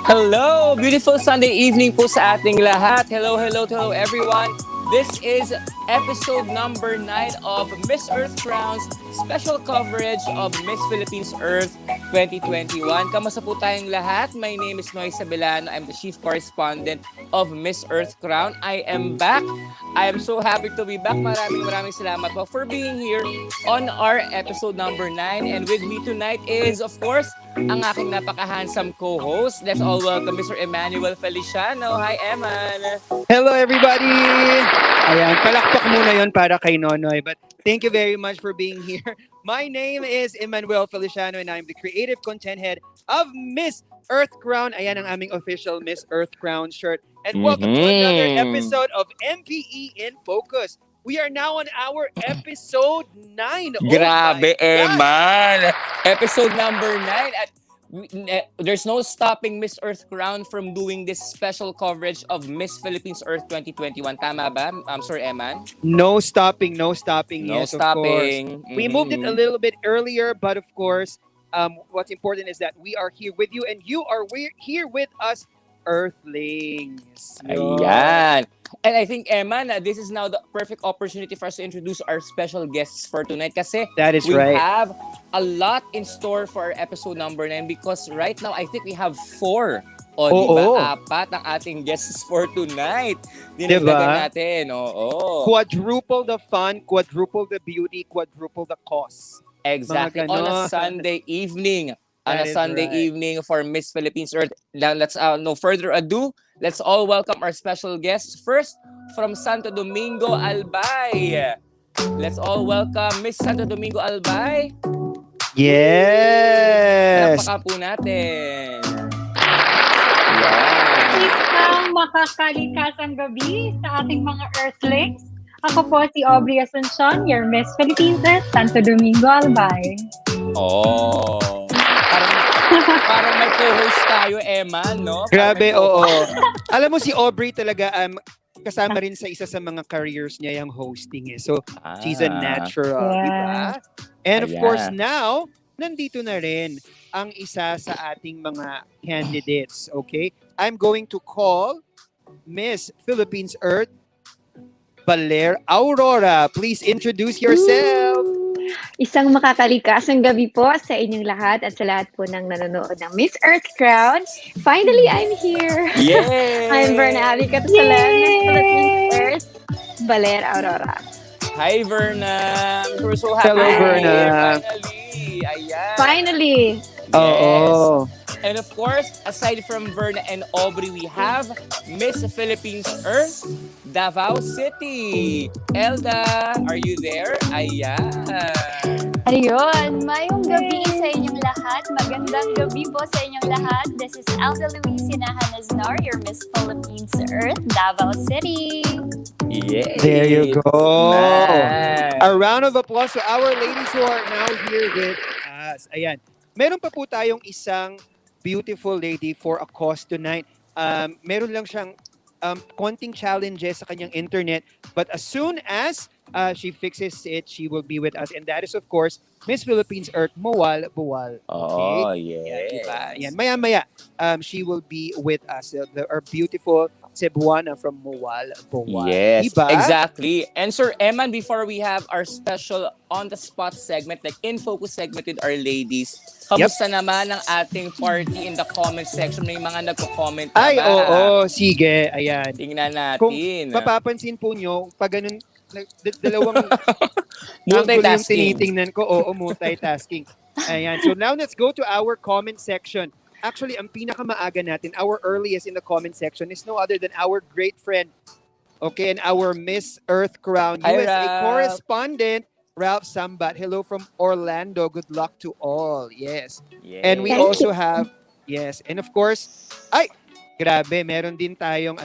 Hello! Beautiful Sunday evening po sa ating lahat. Hello everyone. This is episode number 9 of Miss Earth Crown's special coverage of Miss Philippines Earth 2021. Kamusta po tayong lahat? My name is Noy Sabelano. I'm the chief correspondent of Miss Earth Crown. I am back. I am so happy to be back. Maraming salamat po for being here on our episode number 9. And with me tonight is, of course, ang aking napaka-handsome co-host. Let's all welcome Mr. Emmanuel Feliciano. Hi, Eman! Hello, everybody! Ayan, palakpak muna yon para kay Nonoy. But thank you very much for being here. My name is Emmanuel Feliciano and I'm the creative content head of Miss Earth Crown. Ayan ang aming official Miss Earth Crown shirt. And welcome to another episode of MPE in Focus. We are now on our episode 9. Oh my Grabe, gosh! Eman! Episode number 9 at there's no stopping Miss Earth Crown from doing this special coverage of Miss Philippines Earth 2021. Tama ba? I'm sorry, Eman? No stopping, no stopping. No Yes, of course. stopping. We moved it a little bit earlier, but of course, what's important is that we are here with you and you are here with us, Earthlings. Ayan. And I think, Eman, this is now the perfect opportunity for us to introduce our special guests for tonight kasi That is we right. have a lot in store for our episode number 9 because right now, I think we have 4. O, diba? 4 ang ating guests for tonight. Dinagdagan natin. Oo. Quadruple the fun, quadruple the beauty, quadruple the cost. Exactly. On a Sunday evening. Evening for Miss Philippines Earth. Now, let's no further ado. Let's all welcome our special guests. First, from Santo Domingo, Albay. Let's all welcome Miss Santo Domingo Albay. Yes! Palakpakan po natin. Isang makakalikasang gabi sa ating mga Earthlings. Ako po si Aubrey Asuncion, your Miss Philippines Earth, Santo Domingo Albay. Oh. Parang may co-host tayo, Emma, no? Grabe, oo. Alam mo si Aubrey talaga kasama rin sa isa sa mga careers niya yung hosting eh. So, she's a natural, Yeah. diba? And of course now, nandito na rin ang isa sa ating mga candidates, okay? I'm going to call Miss Philippines Earth, Baler Aurora. Please introduce yourself. Isang makakalikasang gabi po sa inyong lahat at sa lahat po ng nanonood ng Miss Earth Crown. Finally, I'm here. Yay! I'm Verna Abby Katasalan ng Philippines Earth, Baler Aurora. Hi, Verna. We're so happy. Hello, Verna. Finally. Ayan. Finally. Oo. And of course, aside from Verna and Aubrey, we have Miss Philippines Earth, Davao City. Elda, are you there? Ayan. Ayun, mayong gabi sa inyong lahat. Magandang gabi po sa inyong lahat. This is Elda Luisina Hanasnar, your Miss Philippines Earth, Davao City. Yay. There you go. Nice. A round of applause to our ladies who are now here with us. Ayan. Meron pa po tayong isang beautiful lady for a cause tonight. Meron lang siyang konting challenges sa kanyang internet. But as soon as she fixes it, she will be with us. And that is, of course, Miss Philippines Earth, Moalboal. Okay? Oh, yes. Yan, diba? Yan. Maya-maya, she will be with us. Our beautiful Cebuana from Moalboal. Yes, diba? exactly. And Sir Eman, before we have our special on-the-spot segment, like in-focus segment with our ladies, kamusta naman ang ating party in the comment section? May mga nagko-comment na Ay, ba? oo. Sige, ayan. Tingnan natin. Kung mapapansin po nyo, pag ganun, dalawang angulo yung Multitasking. tinitingnan ko, oo, multitasking. Ayan. So now let's go to our comment section. Actually, ang pinakamaaga natin, our earliest in the comment section is no other than our great friend, okay, and our Miss Earth Crown Hi, USA Ralph. correspondent, Ralph Sambat. Hello from Orlando. Good luck to all. Yes. Yes. And we Thank also have, yes, and of course, ay, grabe, meron din tayong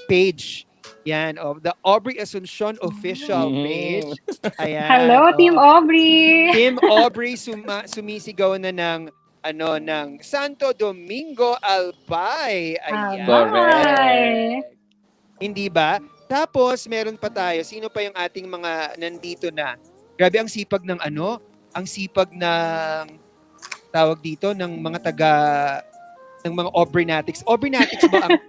page. Yan, of the Aubrey Asuncion official page. Ayan. Hello, Team Aubrey. Team Aubrey sumisigaw na ng Santo Domingo Albay. Ayan. Correct. Hindi ba? Tapos meron pa tayo. Sino pa yung ating mga nandito na? Grabe ang sipag ng ang sipag ng tawag dito ng mga ng mga Aubreynatics. Aubreynatics ba ang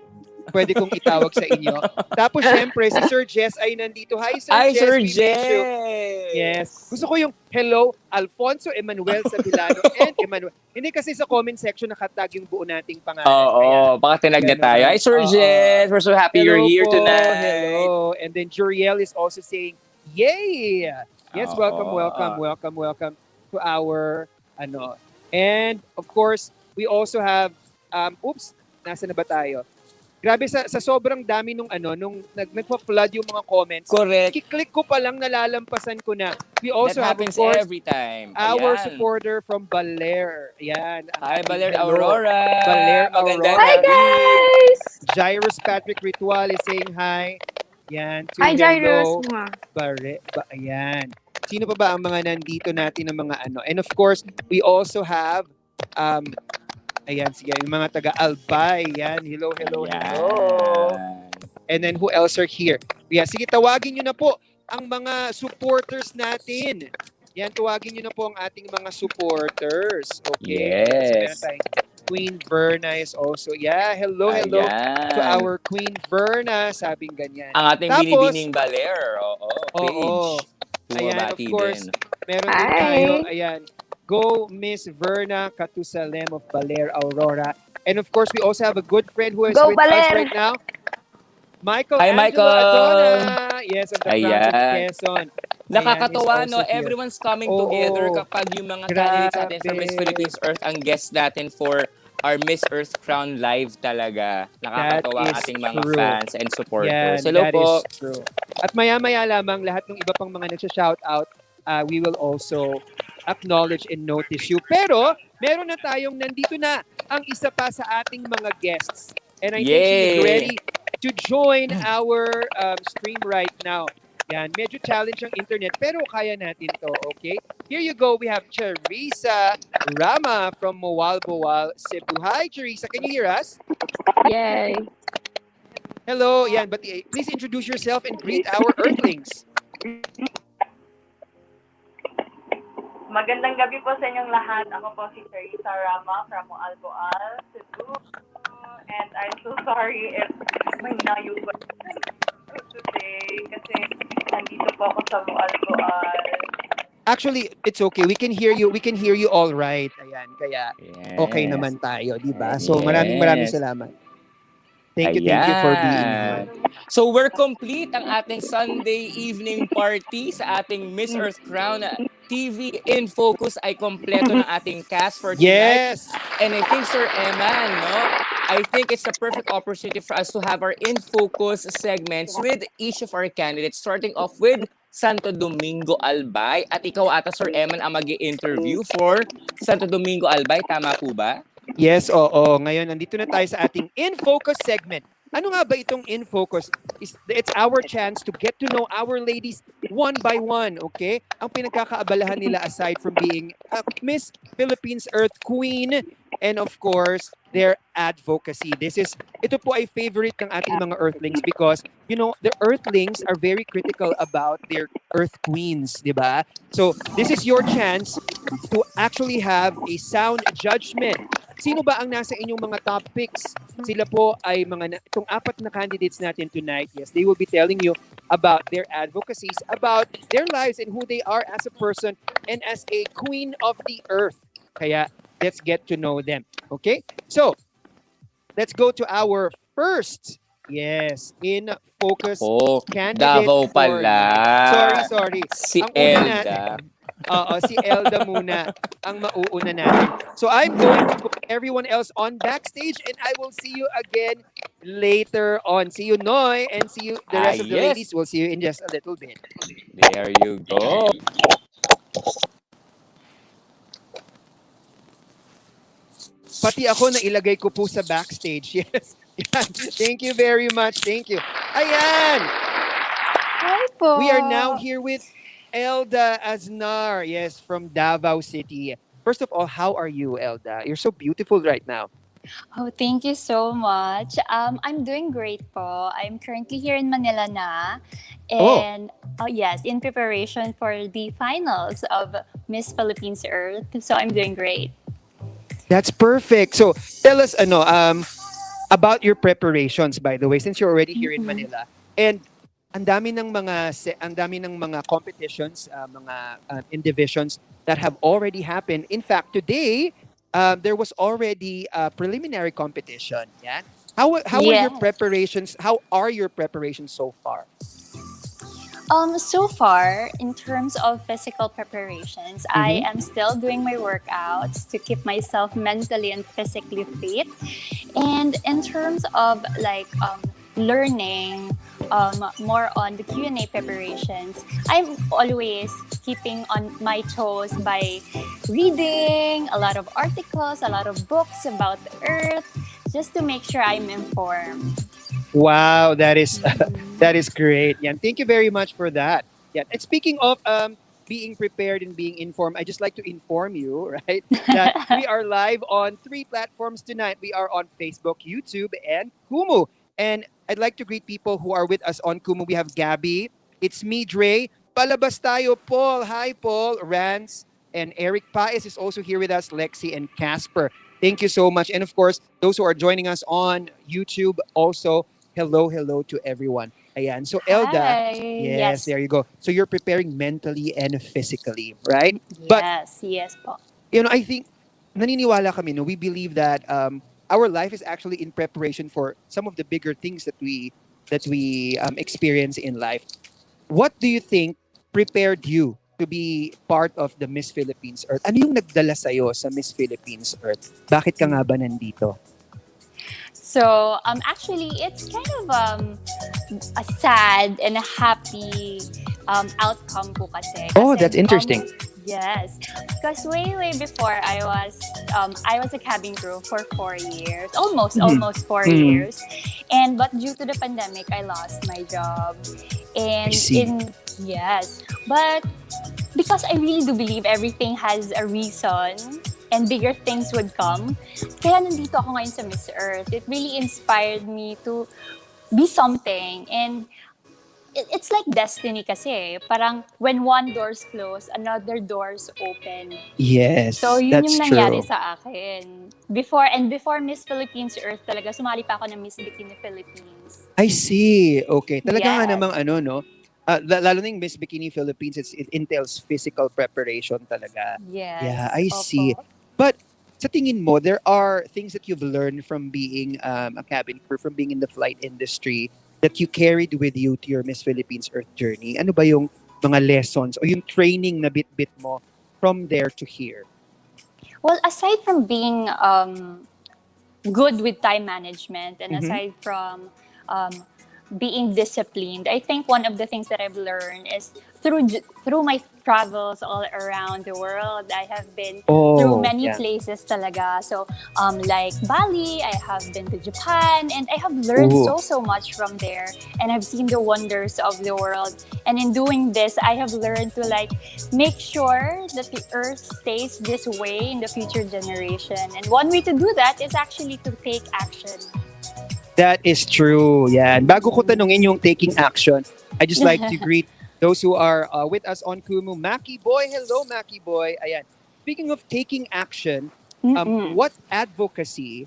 pwede kong itawag sa inyo? Tapos syempre si Sir Jess ay nandito. Hi Sir Hi, Jess. Sir We miss you. Jess. Yes. Gusto ko yung hello, Alfonso Emmanuel Sabilano and Emmanuel. Hindi kasi sa comment section nakatag yung buo nating pangalan. Oo, baka tinag na tayo. Hi, Sir Jess. We're so happy you're here po. tonight. Hello. And then Juriel is also saying, yay! Yes, welcome to our And of course, we also have, nasa na ba tayo? Grabe sa sobrang dami nung nagpa-flood yung mga comments. Correct. Kiklik ko pa lang nalalampasan ko na. We That also have, of happens course, every time. our Ayan. supporter from Baler. Ayan. Hi, Baler Hello. Aurora. Baler Magandang Aurora. Hi gabi. guys! Jairus Patrick Ritual is saying hi. Yan. To Hi Jairus! hello. Ayan. Sino pa ba ang mga nandito natin ng mga ano? And of course, we also have ayan, sige, yung mga taga-Albay. Yan. Hello. Ayan. And then who else are here? Yeah, sige, tawagin nyo na po ang mga supporters natin. Yan, tawagin nyo na po ang ating mga supporters. Okay? Yes. So, meron tayong Queen Verna is also. Yeah, hello Ayan. to our Queen Verna. Sabing ganyan. Ang ating Tapos, binibining Baler. Oo, page. Oo. Ayan, of Bumabati course, din. meron din Hi. tayo. Ayan. Go Miss Verna Katusalem of Baler Aurora. And of course, we also have a good friend who is Go with us Baler! right now. Michael Hi, Angelo Michael. Adona. Yes, of the Crowns of Ayan. Quezon. Nakakatawa, Ayan, he's no? also here. Everyone's coming Oo. together kapag yung mga candidates natin from Miss Grabe. Philippines Earth ang guest natin for our Miss Earth Crown Live talaga. Nakakatawa ang That is ating mga true. fans and supporters. Yan, Hello that po. is true. At maya-maya lamang, lahat ng iba pang mga nagsha-shoutout, we will also acknowledge and notice you. Pero, meron na tayong nandito na ang isa pa sa ating mga guests. And I think she is Yay! ready to join our stream right now. Yan, medyo challenge ang internet, pero kaya natin to, okay? Here you go, we have Charissa Rama from Moalboal, Cebu. Hi, Charissa, can you hear us? Yay! Hello, yan, but please introduce yourself and greet our Earthlings. Magandang gabi po sa inyong lahat. Ako po si Teresa Rama from Moalboal, Cebu. And I'm so sorry if mahina yung today kasi nandito po ako sa Moalboal. Actually, it's okay. We can hear you. We can hear you all right. Ayan, kaya okay Yes. naman tayo, di ba? So maraming Yes. salamat. Thank you for being here. So we're complete ang ating Sunday evening party sa ating Miss Earth Crown TV in Focus ay kompleto ng ating cast for tonight. Yes. And I think Sir Eman, no? I think it's a perfect opportunity for us to have our in focus segments with each of our candidates, starting off with Santo Domingo Albay. At ikaw ata, Sir Eman, ang mag-i-interview for Santo Domingo Albay. Tama po ba? Yes, oo. Ngayon, nandito na tayo sa ating In Focus segment. Ano nga ba itong In Focus? It's our chance to get to know our ladies one by one, okay? Ang pinagkakaabalahan nila aside from being Miss Philippines Earth Queen and of course, their advocacy. Ito po ay favorite ng ating mga Earthlings because, you know, the Earthlings are very critical about their Earth Queens, di ba? So, this is your chance to actually have a sound judgment. Sino ba ang nasa inyong mga top picks? Sila po ay itong apat na candidates natin tonight. Yes, they will be telling you about their advocacies, about their lives and who they are as a person and as a queen of the earth. Kaya, let's get to know them. Okay? So, let's go to our first, in focus candidate. Davao pala. Sorry. Si Ang una Elda. natin- Oo, si Elda muna ang mauuna natin. So I'm going to put everyone else on backstage and I will see you again later on. See you, Noy, and see you, the rest of the Yes. ladies. We'll see you in just a little bit. There you go. Pati ako na ilagay ko po sa backstage. Yes. Yan. Thank you very much. Thank you. Ayan! Hi po. We are now here with Elda Aznar, yes, from Davao City. First of all, how are you, Elda? You're so beautiful right now. Oh, thank you so much. I'm doing great po. I'm currently here in Manila na. And yes, in preparation for the finals of Miss Philippines Earth. So I'm doing great. That's perfect. So, tell us about your preparations, by the way, since you're already here in Manila. And ang dami ng mga competitions, in divisions that have already happened. In fact, today there was already a preliminary competition. Yeah. How are your preparations? How are your preparations so far? So far, in terms of physical preparations, I am still doing my workouts to keep myself mentally and physically fit. And in terms of like learning more on the Q&A preparations, I'm always keeping on my toes by reading a lot of articles, a lot of books about the Earth, just to make sure I'm informed. Wow, that is Mhm. that is great. Yeah, and thank you very much for that. Yeah, and speaking of being prepared and being informed, I just like to inform you, right, that we are live on three platforms tonight. We are on Facebook, YouTube, and Kumu. And I'd like to greet people who are with us on Kumu. We have Gabby, it's me, Dre, Palabas tayo, Paul. Hi, Paul, Rance, and Eric Paes is also here with us, Lexi and Casper. Thank you so much. And of course, those who are joining us on YouTube also, hello, hello to everyone. Ayan. So Elda, Hi. yes, Yes. there you go. So you're preparing mentally and physically, right? But Yes. Yes po. I think naniniwala kami, no, we believe that our life is actually in preparation for some of the bigger things that we experience in life. What do you think prepared you to be part of the Miss Philippines Earth? Ano yung nagdala sa'yo sa Miss Philippines Earth? Bakit ka nga ba nandito? So actually it's kind of a sad and a happy outcome po kasi. Oh, Kasi that's interesting. yes. Because way before I was a cabin crew for 4 years. Mhm. Almost four Mhm. years. And but due to the pandemic I lost my job. I And see. yes. But because I really do believe everything has a reason and bigger things would come. Kaya nandito ako ngayon sa Miss Earth. It really inspired me to be something. And it's like destiny kasi. Parang when one door's closed, another door's open. So, Yes, yun that's yung nangyari true. sa akin. Before Miss Philippines Earth talaga, sumali pa ako ng Miss Bikini Philippines. I see. Okay. Talaga nga namang Yes. ano, no? Lalo na yung Miss Bikini Philippines, it entails physical preparation talaga. Yeah, Yes. I see. Opo. But sa tingin mo, there are things that you've learned from being a cabin crew, from being in the flight industry, that you carried with you to your Miss Philippines Earth journey. Ano ba yung mga lessons o yung training na bit-bit mo from there to here? Well, aside from being good with time management and Mm-hmm. aside from um, being disciplined, I think one of the things that I've learned is through my travels all around the world. I have been through Oh, many yeah. places talaga. So like Bali, I have been to Japan, and I have learned Ooh. so much from there. And I've seen the wonders of the world. And in doing this, I have learned to like make sure that the earth stays this way in the future generation. And one way to do that is actually to take action. That is true. Yeah. And bago ko tanungin yung taking action, I just like to greet those who are with us on Kumu. Maki Boy, hello Maki Boy. Ayan. Speaking of taking action, Mm-mm. what advocacy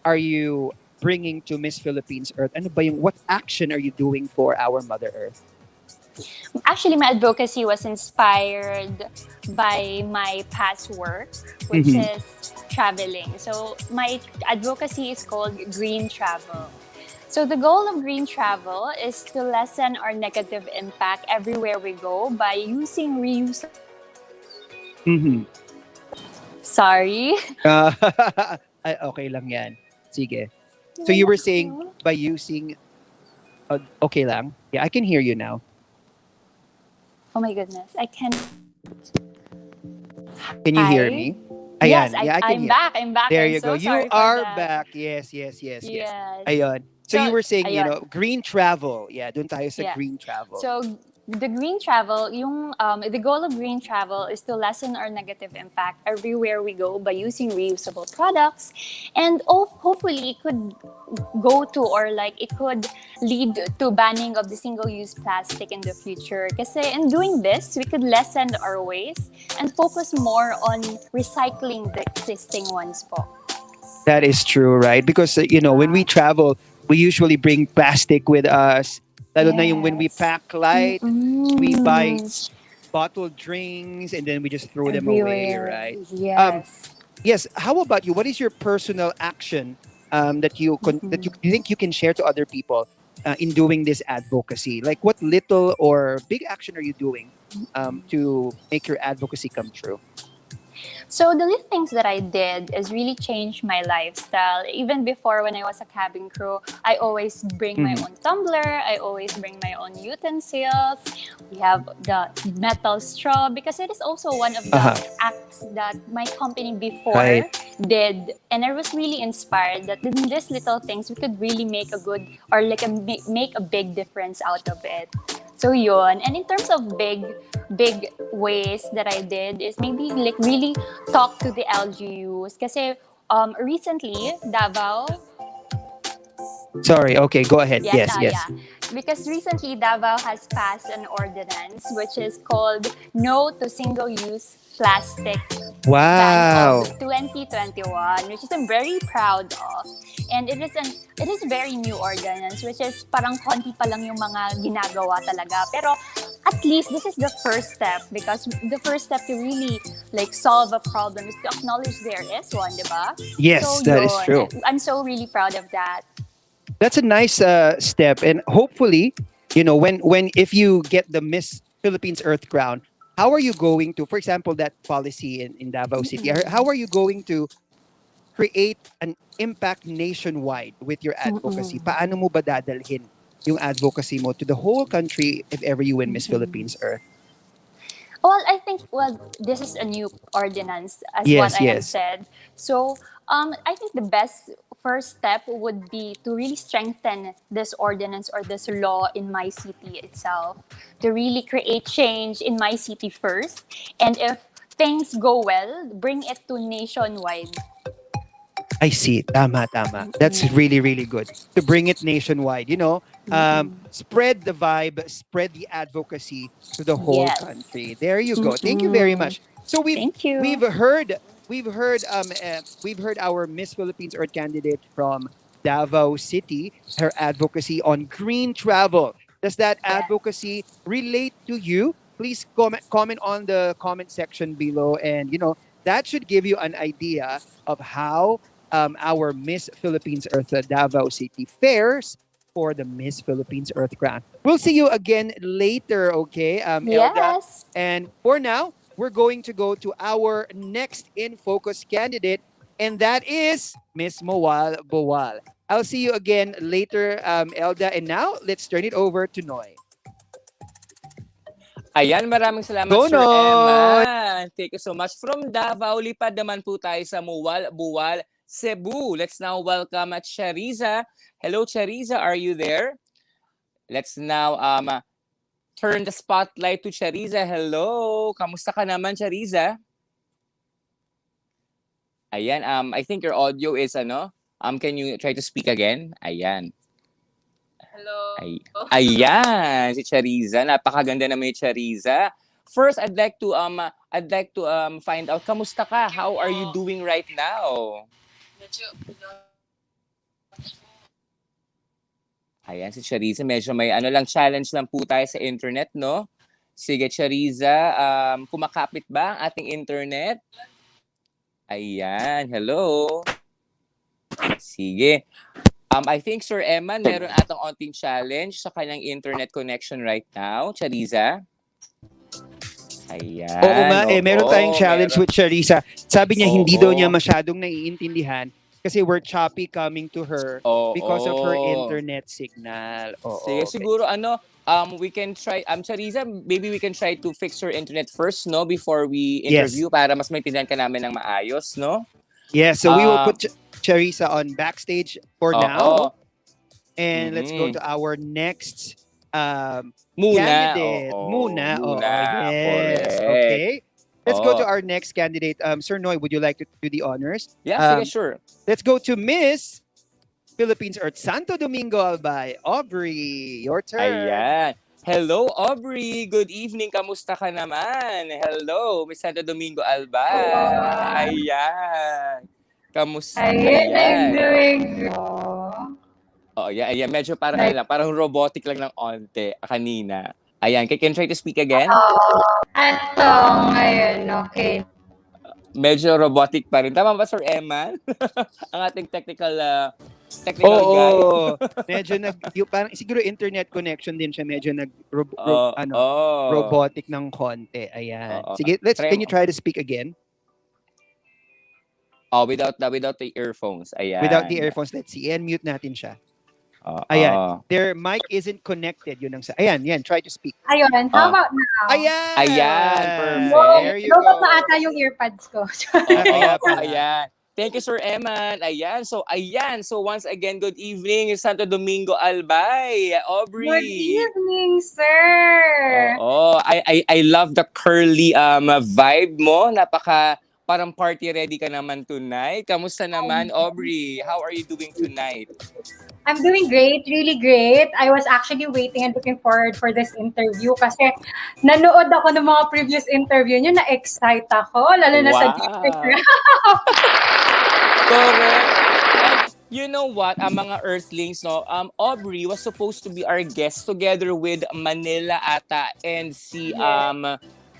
are you bringing to Miss Philippines Earth? Ano ba yung, what action are you doing for our Mother Earth? Actually, my advocacy was inspired by my past work, which Mhm. is traveling. So, my advocacy is called green travel. So, the goal of green travel is to lessen our negative impact everywhere we go by using reusable. Mhm. Sorry. Uh, ay, okay lang yan. Sige. So you were saying by using, okay lang? Yeah, I can hear you now. Oh my goodness. I can. Can you hear Hi. me? Yes, Ayan. Yeah, I can I'm hear. back. I'm back. There I'm you go. so You sorry for are that. back. Yes, yes, yes, yes. Yes. Ayun. So you So, were saying, ayun. green travel. Yeah, doon tayo sa Yeah. green travel. So the green travel, the goal of green travel is to lessen our negative impact everywhere we go by using reusable products, and hopefully it could go to, or like it could lead to banning of the single-use plastic in the future. Because in doing this, we could lessen our waste and focus more on recycling the existing ones po. That is true, right? Because, when we travel, we usually bring plastic with us. Lalo na yung when we Yes. pack light, we buy Mm. bottled drinks and then we just throw them away, Everywhere. right? Um, Yes. yes. How about you? What is your personal action that you think you can share to other people in doing this advocacy? Like, what little or big action are you doing to make your advocacy come true? So the little things that I did is really change my lifestyle. Even before, when I was a cabin crew, I always bring my own tumbler. I always bring my own utensils. We have the metal straw because it is also one of the acts that my company before Right. did, and I was really inspired that in these little things we could really make a good or like make a big difference out of it. So yun. And in terms of big ways that I did is maybe like really talk to the LGUs. Kasi recently Davao. Sorry. Okay, go ahead. Yes, Yes, yes. yeah. Because recently Davao has passed an ordinance which is called No to Single-Use Plastic Ban of Wow. 2021, which is I'm very proud of. And it is very new ordinance, which is parang konti pa lang yung mga ginagawa talaga. Pero at least this is the first step, because the first step to really like solve a problem is to acknowledge there is one, di ba? Yes, So that is true. I'm so really proud of that. That's a nice step, and hopefully, when if you get the Miss Philippines Earth crown, how are you going to, for example, that policy in Davao City? How are you going to create an impact nationwide with your advocacy? Paano mo ba dadalhin yung advocacy mo to the whole country if ever you win Miss Philippines Earth? Well, I think this is a new ordinance, as what Yes, I have yes. said. So, I think the best first step would be to really strengthen this ordinance or this law in my city itself, to really create change in my city first, and if things go well, bring it to nationwide. I see. Tama, tama. That's really, really good. To bring it nationwide, spread the vibe, spread the advocacy to the whole Yes. country. There you go. Thank you very much. So Thank you. we've heard our Miss Philippines Earth candidate from Davao City, her advocacy on green travel. Does that advocacy relate to you? Please comment on the comment section below, and that should give you an idea of how our Miss Philippines Earth Davao City fares for the Miss Philippines Earth crown. We'll see you again later, okay, Elda? Yes. And for now, we're going to go to our next in focus candidate, and that is Miss Moalboal. I'll see you again later, Elda. And now, let's turn it over to Noy. Ayan, maraming salamat, Go, Sir Noy! Emma. Thank you so much. From Davao, lipad naman po tayo sa Moalboal, Cebu. Let's now welcome Chariza. Hello, Chariza. Are you there? Let's now turn the spotlight to Chariza. Hello. Kamusta ka naman, Chariza? Ayan, I think your audio is can you try to speak again? Ayan. Hello. Ayan, si Chariza. Napakaganda naman yung Chariza. First, I'd like to find out kamusta ka? How are you doing right now? Ayan, si Chariza. Medyo may challenge lang po tayo sa internet, no? Sige, Chariza. Kumakapit ba ang ating internet? Ayan, hello. Sige. I think Sir Eman, meron atang onting challenge sa kanyang internet connection right now. Chariza? Ayan. Oo nga, meron tayong challenge with Chariza. Sabi niya hindi daw niya masyadong naiintindihan kasi we're choppy coming to her because of her internet signal. Sige, siguro we can try, Chariza, maybe we can try to fix her internet first, no? Before we interview, para mas maintindihan ka namin ng maayos, no? Yes, so we will put Chariza on backstage for now. And let's go to our next candidate. Muna. Yes. Correct. Okay. Let's go to our next candidate. Sir Noy, would you like to do the honors? Yeah, sige, sure. Let's go to Miss Philippines Earth Santo Domingo Albay. Aubrey, your turn. Ayan. Hello, Aubrey. Good evening. Kamusta ka naman? Hello, Miss Santo Domingo Albay. Ayan. Kamusta? Ayan, I'm doing good. Oh, yeah, ayan. Medyo parang robotic lang ng onte kanina. Ayan, can you try to speak again? Ato, ngayon, okay. Medyo robotic pa rin. Tama ba, Sir Emma? Ang ating technical guy. Medyo parang siguro internet connection din siya. Medyo robotic ng konti. Ayan. Sige, can you try to speak again? Oh, without the earphones. Without the Ayan. earphones, let's see. And mute natin siya. Ayan. Oo. Their mic isn't connected. Yun ang ayan, yan. Try to speak. Ayun, how Ah. about now? Ayan, No, perfect. There you lobat na go. ata yung earpads ko. Oo, Kaya pala. ayan. Thank you, Sir Eman. Ayan. So once again, good evening, Santo Domingo Albay. Good Aubrey. evening, sir. Oo. I love the curly vibe mo. Napaka parang party ready ka naman tonight. Kamusta naman, Aubrey? How are you doing tonight? I'm doing great, really great. I was actually waiting and looking forward for this interview kasi nanood ako ng mga previous interview niyo, na-excite ako, lalo na sa district. Correct. And you know what, mga Earthlings, no? Aubrey was supposed to be our guest together with Manila ata and si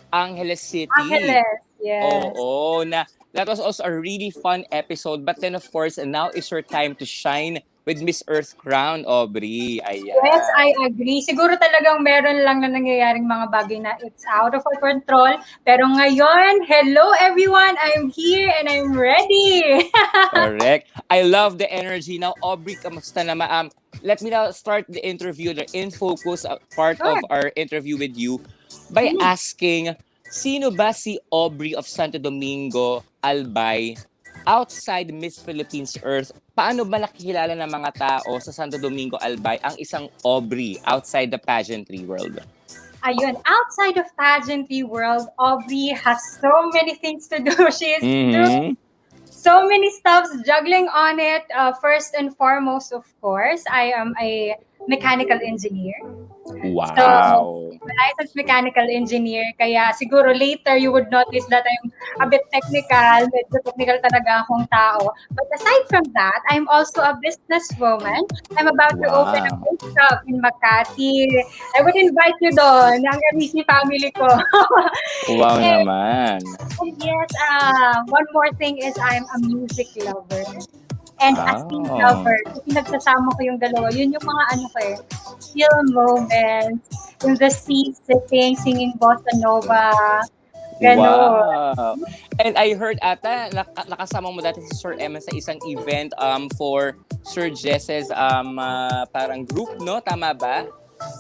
Angeles City. Angeles, yes. Oo, that was also a really fun episode. But then of course, now is your time to shine with Miss Earth Crown, Aubrey. Ayan. Yes, I agree. Siguro talagang meron lang na nangyayaring mga bagay na it's out of our control. Pero ngayon, hello everyone! I'm here and I'm ready! Correct. I love the energy. Now, Aubrey, kamusta naman? Let me now start the interview, the in-focus part of our interview with you by asking, sino ba si Aubrey of Santo Domingo Albay outside Miss Philippines Earth? Paano ba nakikilala ng mga tao sa Santo Domingo Albay ang isang Aubrey outside the pageantry world? Ayun, outside of pageantry world, Aubrey has so many things to do. She is doing so many stuffs, juggling on it. First and foremost, of course, I am a mechanical engineer. Wow. So, licensed mechanical engineer. Kaya siguro later you would notice that I'm a bit technical. Medyo technical talaga akong tao. But aside from that, I'm also a businesswoman. I'm about to open a bookshop in Makati. I would invite you doon. Ang Garisi family ko. Wow naman. And yes, one more thing is I'm a music lover. And a scene lover. Kasi nagsasama ko yung dalawa. Yun yung mga chill moments. In the sea, sitting, singing bossa nova. Ganon. Wow. And I heard ata, nakasama mo dati si Sir Eman sa isang event for Sir Jess's parang group, no? Tama ba?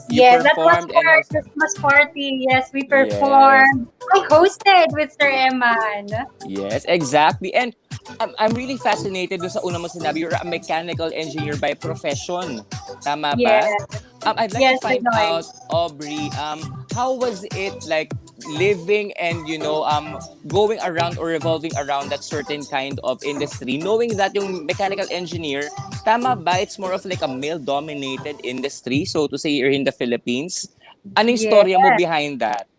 Yes, that was for our Christmas party. Yes, we performed. Yes. I hosted with Sir Eman. Yes, exactly. And I'm really fascinated doon sa una mo sinabi, you're a mechanical engineer by profession. Tama ba? Yes. I'd like to find out, Aubrey, how was it like living and, going around or revolving around that certain kind of industry, knowing that yung mechanical engineer, tama ba, it's more of like a male-dominated industry, so to say, here in the Philippines? Anong storya mo behind that?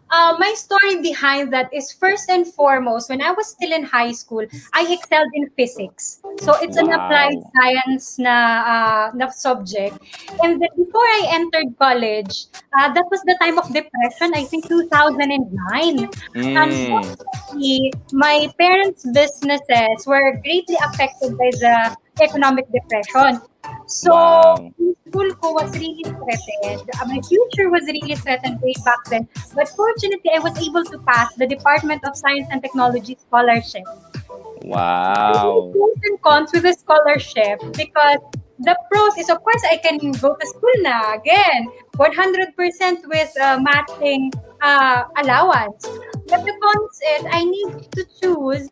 My story behind that is first and foremost, when I was still in high school, I excelled in physics. So it's an applied science na subject. And then before I entered college, that was the time of depression, I think 2009. Unfortunately, my parents' businesses were greatly affected by the economic depression. So, school ko was really threatened. My future was really threatened way back then. But fortunately, I was able to pass the Department of Science and Technology scholarship. Wow. Pros and cons with the scholarship because the pros is, of course, I can go to school na again, 100% with matching allowance. But the cons is I need to choose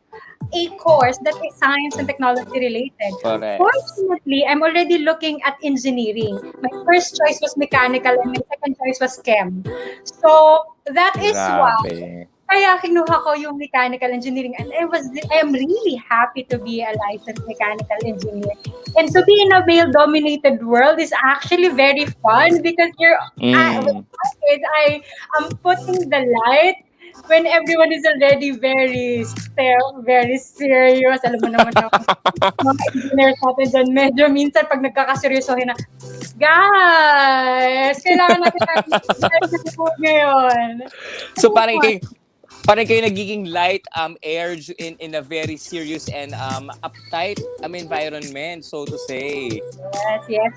a course that is science and technology related. Correct. Fortunately, I'm already looking at engineering. My first choice was mechanical and my second choice was chem. So, that is why kaya kinuha ko yung mechanical engineering and I am really happy to be a licensed mechanical engineer. And to be in a male-dominated world is actually very fun because I am putting the light when everyone is already very serious. Alam mo naman ako, mga engineers natin dyan, medyo minsan pag nagkakaseryosohin na, guys, kailangan natin ngayon. So parang Parang kayo nagiging light air in a very serious and uptight environment, so to say. Yes, yes.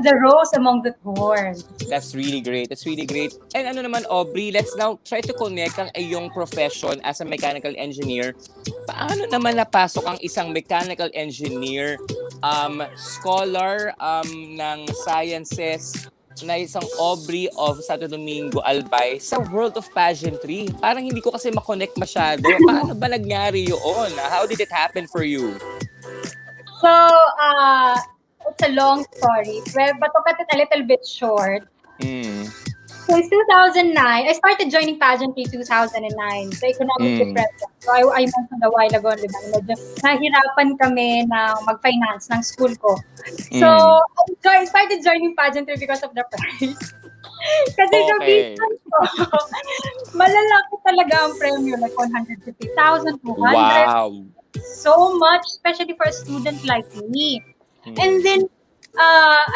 The rose among the thorns. That's really great. That's really great. And ano naman, Aubrey, let's now try to connect ang iyong profession as a mechanical engineer. Paano naman napasok ang isang mechanical engineer, scholar ng sciences na isang Aubrey of Santo Domingo, Albay, sa world of pageantry? Parang hindi ko kasi makonect masyado. Paano ba nangyari yun? How did it happen for you? So, it's a long story, but to cut it a little bit short, Mm. since 2009, I started joining pageantry 2009, the economic depression. So, I mentioned a while ago, di ba, medyo nahirapan kami na mag-finance ng school ko. So, I started joining pageantry because of the prize. Kasi sa Okay. vision ko, malalaki talaga ang premyo, like 150,000, 200. Wow. So much, especially for a student like me. And then,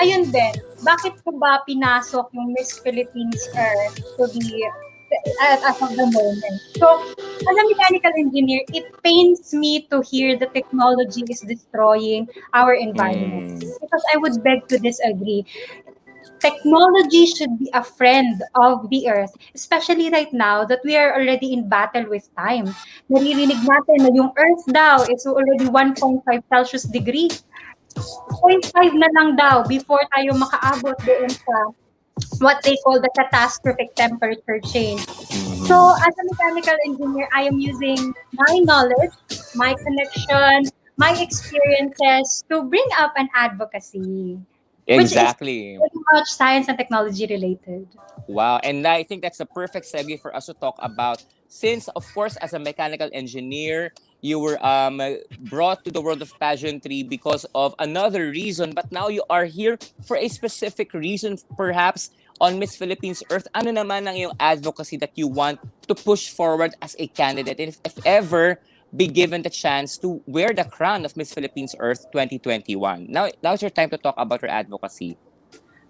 ayun din, bakit ko ba pinasok yung Miss Philippines Earth to be as of the moment? So, as a mechanical engineer, it pains me to hear the technology is destroying our environment. Because I would beg to disagree. Technology should be a friend of the earth, especially right now that we are already in battle with time. Naririnig natin na yung earth daw is already 1.5 Celsius degree. 0.5 na lang daw before tayo makaabot doon sa what they call the catastrophic temperature change. So, as a mechanical engineer, I am using my knowledge, my connection, my experiences to bring up an advocacy. Exactly. Which is very much science and technology related. Wow. And I think that's a perfect segue for us to talk about. Since, of course, as a mechanical engineer, you were brought to the world of pageantry because of another reason, but now you are here for a specific reason, perhaps, on Miss Philippines Earth. Ano naman ang iyong advocacy that you want to push forward as a candidate? And if ever be given the chance to wear the crown of Miss Philippines Earth 2021. Now's your time to talk about your advocacy.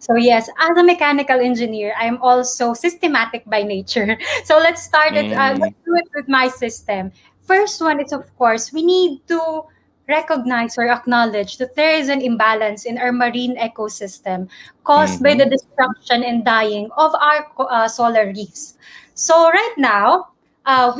So yes, as a mechanical engineer, I'm also systematic by nature. So let's start it. Let's do it with my system. First one is, of course, we need to recognize or acknowledge that there is an imbalance in our marine ecosystem caused by the destruction and dying of our solar reefs. So right now,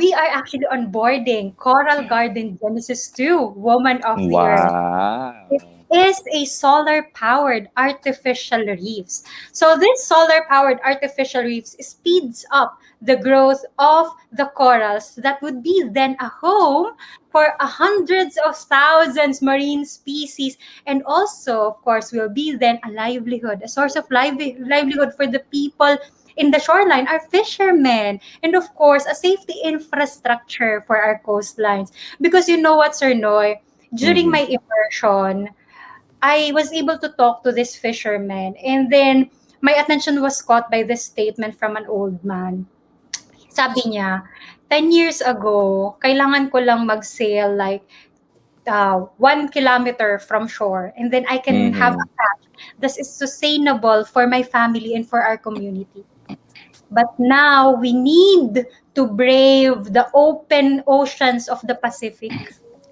we are actually onboarding Coral Garden Genesis 2, Woman of the Earth. Wow. It is a solar-powered artificial reefs. So this solar-powered artificial reefs speeds up the growth of the corals that would be then a home for hundreds of thousands marine species, and also, of course, will be then a livelihood, a source of livelihood for the people in the shoreline, our fishermen, and of course, a safety infrastructure for our coastlines. Because you know what, Sir Noy, during my immersion, I was able to talk to this fisherman, and then my attention was caught by this statement from an old man. Sabi niya, 10 years ago, kailangan ko lang mag-sail like 1 kilometer from shore, and then I can have a catch that is sustainable for my family and for our community. But now we need to brave the open oceans of the Pacific.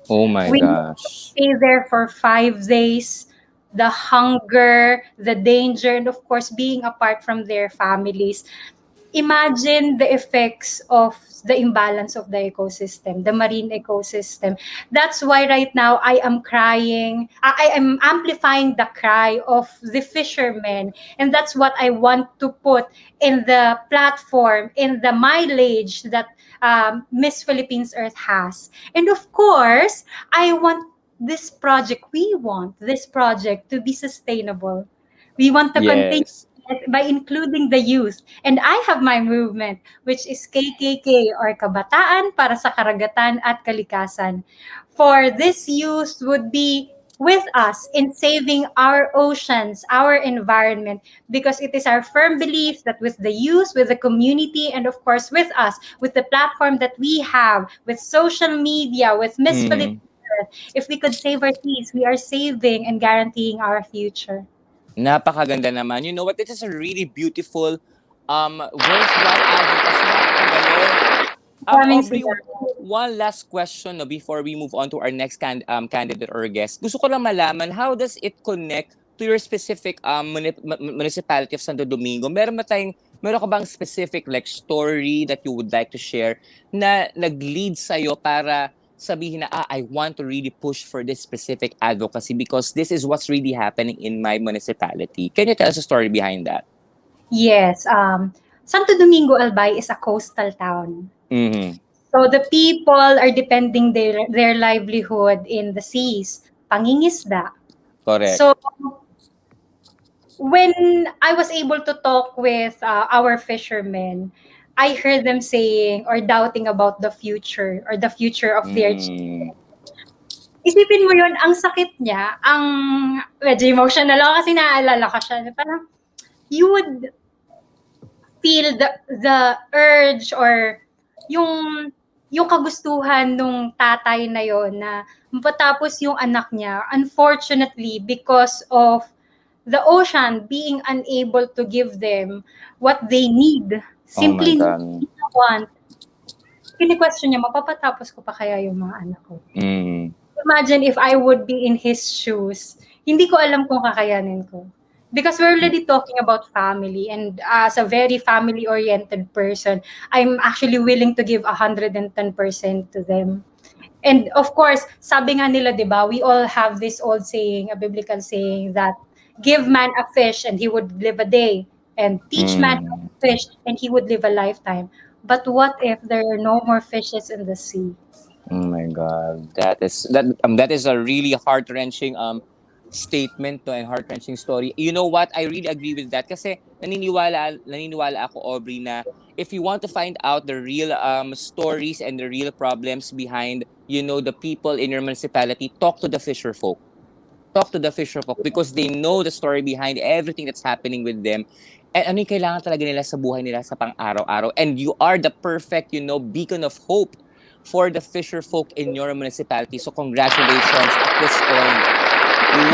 Oh my We need to gosh. stay there for 5 days. The hunger, the danger, and of course, being apart from their families. Imagine the effects of the imbalance of the ecosystem, the marine ecosystem. That's why right now I am crying. I am amplifying the cry of the fishermen. And that's what I want to put in the platform, in the mileage that Miss Philippines Earth has. And of course, we want this project to be sustainable. We want to continue Yes. by including the youth. And I have my movement, which is KKK, or Kabataan para sa Karagatan at Kalikasan. For this youth would be with us in saving our oceans, our environment, because it is our firm belief that with the youth, with the community, and of course with us, with the platform that we have, with social media, with Miss Philippines, if we could save our seas, we are saving and guaranteeing our future. Napakaganda naman. You know what? This is a really beautiful, worthwhile advocacy. Napakagaling. Maraming Aubrey, salamat. one last question no, before we move on to our next candidate or guest. Gusto ko lang malaman, how does it connect to your specific municipality of Santo Domingo? Meron ka bang specific like story that you would like to share na nag-lead sa'yo para sabihin na, I want to really push for this specific advocacy because this is what's really happening in my municipality. Can you tell us a story behind that? Yes, Santo Domingo Albay is a coastal town. Mm-hmm. So the people are depending their livelihood in the seas, pangingisda. Correct. So when I was able to talk with our fishermen, I heard them saying or doubting about the future or the future of their Mm. isipin mo yun, ang sakit niya, ang medyo emotional ako kasi naaalala ko siya. Parang you would feel the urge or yung yung kagustuhan nung tatay na yon na mapatapos yung anak niya. Unfortunately, because of the ocean being unable to give them what they need, Oh my simply God. want, kini-question niya, mapapatapos ko pa kaya yung mga anak ko? Mm. Imagine if I would be in his shoes, hindi ko alam kung kakayanin ko. Because we're already talking about family, and as a very family-oriented person, I'm actually willing to give 110% to them. And of course, sabi nga nila, di ba, we all have this old saying, a biblical saying that give man a fish and he would live a day, and teach man a Mm. fish and he would live a lifetime. But what if there are no more fishes in the sea? Oh my God, that is a really heart wrenching statement to and heart wrenching story. You know what? I really agree with that kasi naniniwala ako, Aubrey, na if you want to find out the real stories and the real problems behind the people in your municipality, talk to the fisher folk. Talk to the fisher folk because they know the story behind everything that's happening with them. And ano yung kailangan talaga nila sa buhay nila sa pang-araw-araw. And you are the perfect, beacon of hope for the fisher folk in your municipality. So congratulations at this point.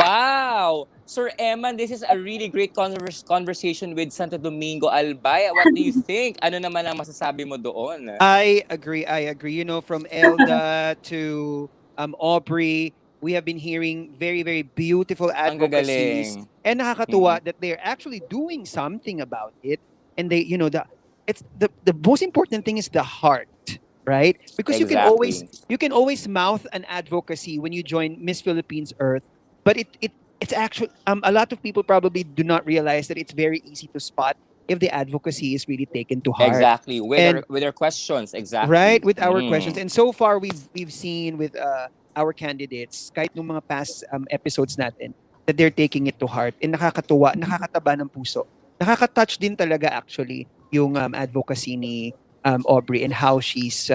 Wow! Sir Eman, this is a really great conversation with Santo Domingo Albay. What do you think? Ano naman ang masasabi mo doon? I agree. You know, from Elda to Aubrey, we have been hearing very, very beautiful Ang advocacies, gagaling. and nakakatuwa that they're actually doing something about it. And they, the most important thing is the heart, right? Because Exactly. you can always mouth an advocacy when you join Miss Philippines Earth, but it's actually a lot of people probably do not realize that it's very easy to spot if the advocacy is really taken to heart. Exactly. And With their questions, exactly. right, with our questions. Mm. And so far we've seen with our candidates kahit nung mga past episodes natin that they're taking it to heart, and nakakatuwa, nakakataba ng puso, nakaka-touch din talaga actually yung advocacy ni Aubrey and how she's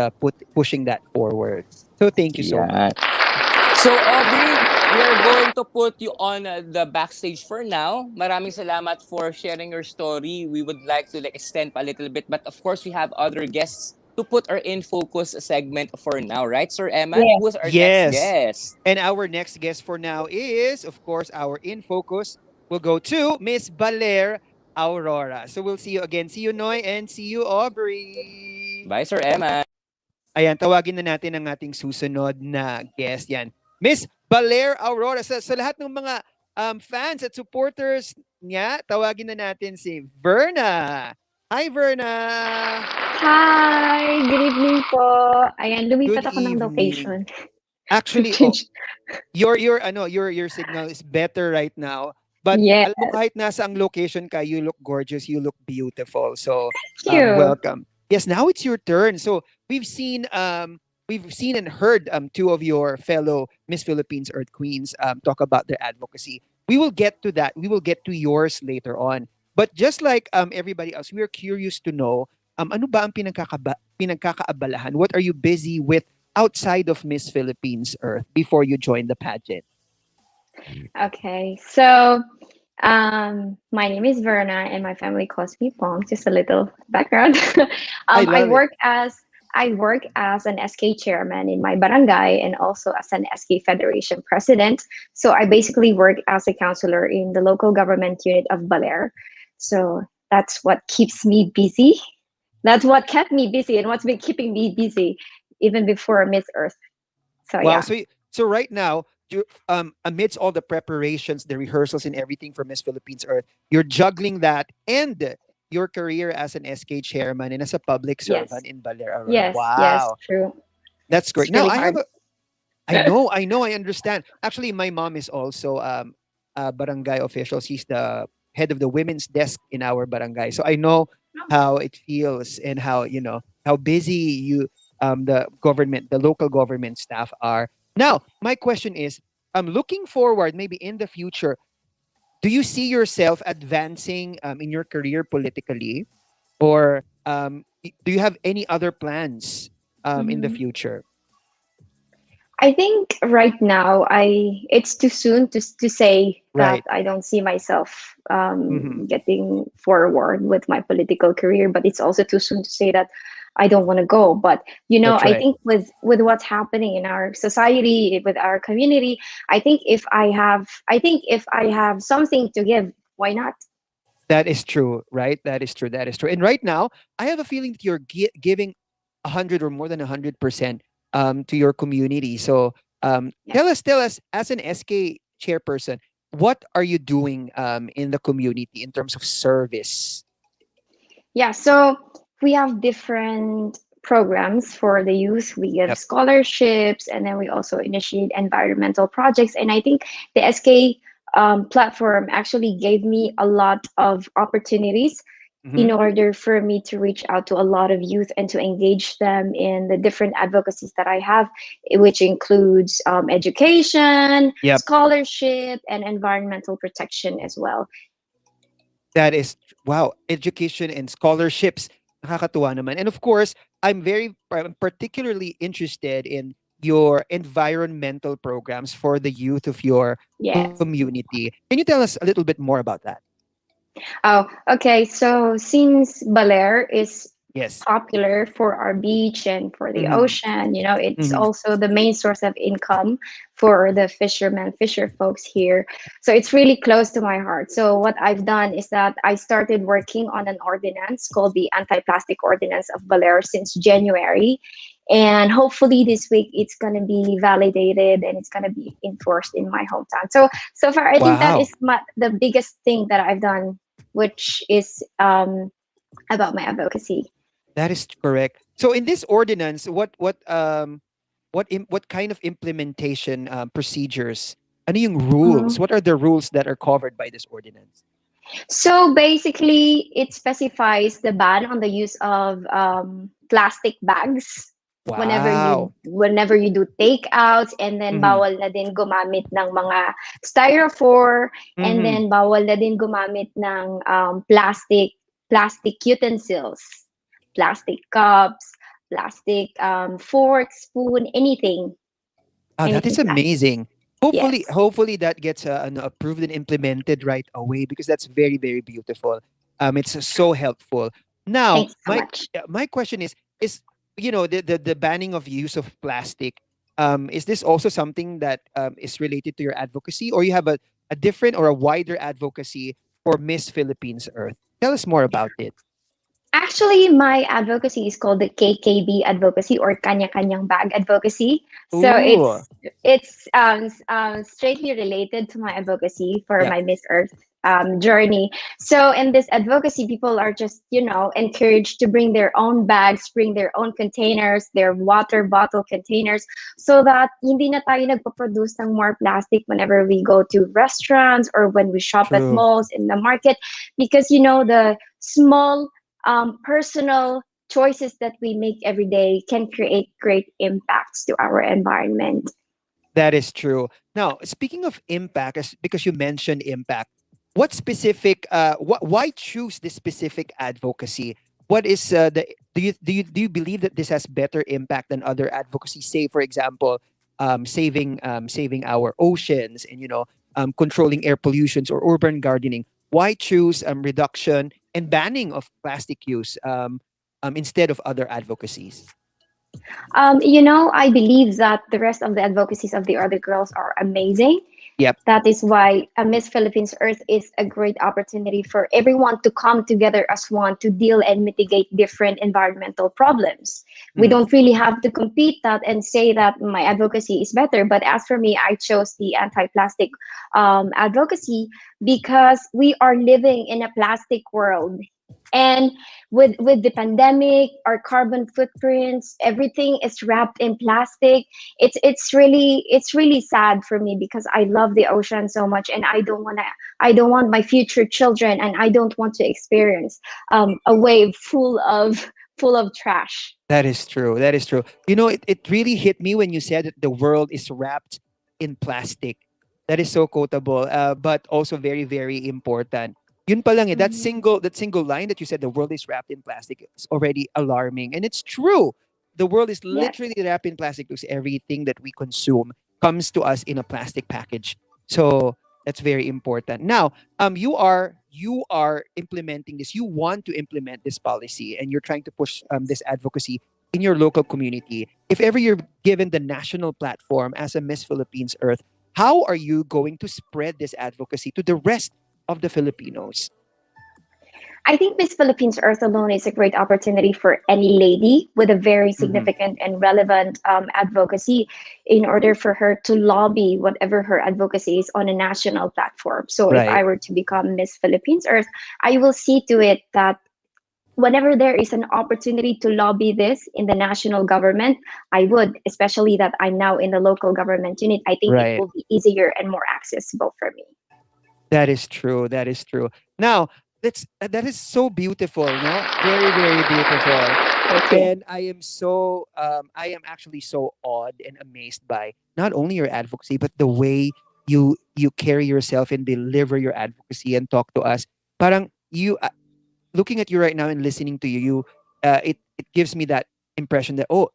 pushing that forward. So thank you so much. Yeah. So, Aubrey, we are going to put you on the backstage for now. Maraming salamat for sharing your story. We would like to extend a little bit, but of course, we have other guests to put our In Focus segment for now, right, Sir Eman? Yes. Who's our next Yes. guest? And our next guest for now is, of course, our In Focus will go to Miss Baler Aurora. So we'll see you again. See you, Noy, and see you, Aubrey. Bye, Sir Eman. Ayan, tawagin na natin ang ating susunod na guest. Yan. Miss Baler Aurora. Sa lahat ng mga fans at supporters niya, tawagin na natin si Verna. Hi, Verna! Hi! Good evening po. Ayan, lumipat Good ako ng evening. location. Actually, Change. your signal is better right now. But Yes. alam mo, kahit nasa ang location ka, you look gorgeous, you look beautiful. So, Thank you. welcome. Yes, now it's your turn. So, we've seen and heard two of your fellow Miss Philippines Earth Queens talk about their advocacy. We will get to that. We will get to yours later on. But just like everybody else, we are curious to know ano ba ang pinagkakaabalahan? What are you busy with outside of Miss Philippines Earth before you join the pageant? Okay, so my name is Verna, and my family calls me Pong. Just a little background. I love I it. work as an SK chairman in my barangay and also as an SK Federation president. So I basically work as a counselor in the local government unit of Baler. So that's what keeps me busy That's what kept me busy and what's been keeping me busy even before Miss Earth. So Wow. yeah. So right now, amidst all the preparations, the rehearsals, and everything for Miss Philippines Earth, you're juggling that and your career as an SK chairman and as a public Yes. servant in Baler. Yes, Wow, true. that's great. It's Now really I have hard. a, I understand. Actually, my mom is also a barangay official. She's the head of the women's desk in our barangay. So I know how it feels and how how busy the local government staff are. Now, my question is, I'm looking forward, maybe in the future, do you see yourself advancing in your career politically, or do you have any other plans in the Mhm. future? I think right now I it's too soon to say that Right. I don't see myself Hmm. getting forward with my political career, but it's also too soon to say that I don't want to go. But That's I right. think with what's happening in our society, with our community, I think if I have something to give, why not? That is true, right? That is true. That is true. And right now, I have a feeling that you're giving 100 or more than 100% to your community. So Yeah. tell us, as an SK chairperson, what are you doing in the community in terms of service? Yeah, so we have different programs for the youth. We give Yep. scholarships, and then we also initiate environmental projects. And I think the SK platform actually gave me a lot of opportunities Hmm. in order for me to reach out to a lot of youth and to engage them in the different advocacies that I have, which includes education, Yep. scholarship, and environmental protection as well. That is, wow, education and scholarships. Nakakatuwa naman. And of course, I'm particularly interested in your environmental programs for the youth of your Yes. community. Can you tell us a little bit more about that? Oh, okay. So since Baler is Yes. popular for our beach and for the Hmm. ocean, it's Hmm. also the main source of income for the fisher folks here. So it's really close to my heart. So what I've done is that I started working on an ordinance called the Anti-Plastic Ordinance of Baler since January. And hopefully this week it's gonna be validated and it's gonna be enforced in my hometown. So far I think that Wow. is the biggest thing that I've done, which is about my advocacy. That is correct. So in this ordinance, what kind of implementation procedures? Ano yung rules? Mhm. What are the rules that are covered by this ordinance? So basically, it specifies the ban on the use of plastic bags Wow. whenever you do takeouts, and then Mm-hmm. bawal na din gumamit ng mga styrofoam, and Mm-hmm. then bawal na din gumamit ng plastic utensils, plastic cups, plastic fork, spoon, Ah, that is anything plastic. amazing. Yes. Hopefully that gets approved and implemented right away because that's very, very beautiful. It's so helpful. Now, Thanks so much. my question is the banning of use of plastic. Is this also something that is related to your advocacy, or you have a different or a wider advocacy for Miss Philippines Earth? Tell us more about it. Actually, my advocacy is called the KKB advocacy, or Kanya-Kanyang Bag advocacy. So Ooh, it's straightly related to my advocacy for yeah, my Miss Earth journey. So in this advocacy, people are just encouraged to bring their own bags, bring their own containers, their water bottle containers, so that hindi na tayo nagpo-produce ng more plastic whenever we go to restaurants or when we shop at true. malls in the market, because the small personal choices that we make every day can create great impacts to our environment. That is true. Now, speaking of impact, because you mentioned impact, what specific, why choose this specific advocacy? What is the do you believe that this has better impact than other advocacy? Say, for example, saving our oceans and controlling air pollutions or urban gardening. Why choose reduction and banning of plastic use instead of other advocacies? I believe that the rest of the advocacies of the other girls are amazing. Yep. That is why Miss Philippines Earth is a great opportunity for everyone to come together as one to deal and mitigate different environmental problems. We Mhm. don't really have to compete that and say that my advocacy is better. But as for me, I chose the anti-plastic advocacy because we are living in a plastic world. And with the pandemic, our carbon footprints, everything is wrapped in plastic. It's really sad for me because I love the ocean so much, and I don't want my future children, and I don't want to experience a wave full of trash. That is true. That is true. It really hit me when you said that the world is wrapped in plastic. That is so quotable, but also very, very important. Yun pa lang eh, Mhm. that single line that you said, the world is wrapped in plastic, is already alarming. And it's true. The world is Yes. literally wrapped in plastic because everything that we consume comes to us in a plastic package. So that's very important. Now, you are implementing this. You want to implement this policy, and you're trying to push this advocacy in your local community. If ever you're given the national platform as a Miss Philippines Earth, how are you going to spread this advocacy to the rest of the Filipinos? I think Miss Philippines Earth alone is a great opportunity for any lady with a very Mm-hmm. significant and relevant advocacy in order for her to lobby whatever her advocacy is on a national platform. So if Right. I were to become Miss Philippines Earth, I will see to it that whenever there is an opportunity to lobby this in the national government, I would, especially that I'm now in the local government unit. I think it Right. will be easier and more accessible for me. That is true. That is true. Now, that is so beautiful, no? Very, very beautiful. Thank you. And I am actually so awed and amazed by not only your advocacy, but the way you carry yourself and deliver your advocacy and talk to us. Parang looking at you right now and listening to it gives me that impression that, oh,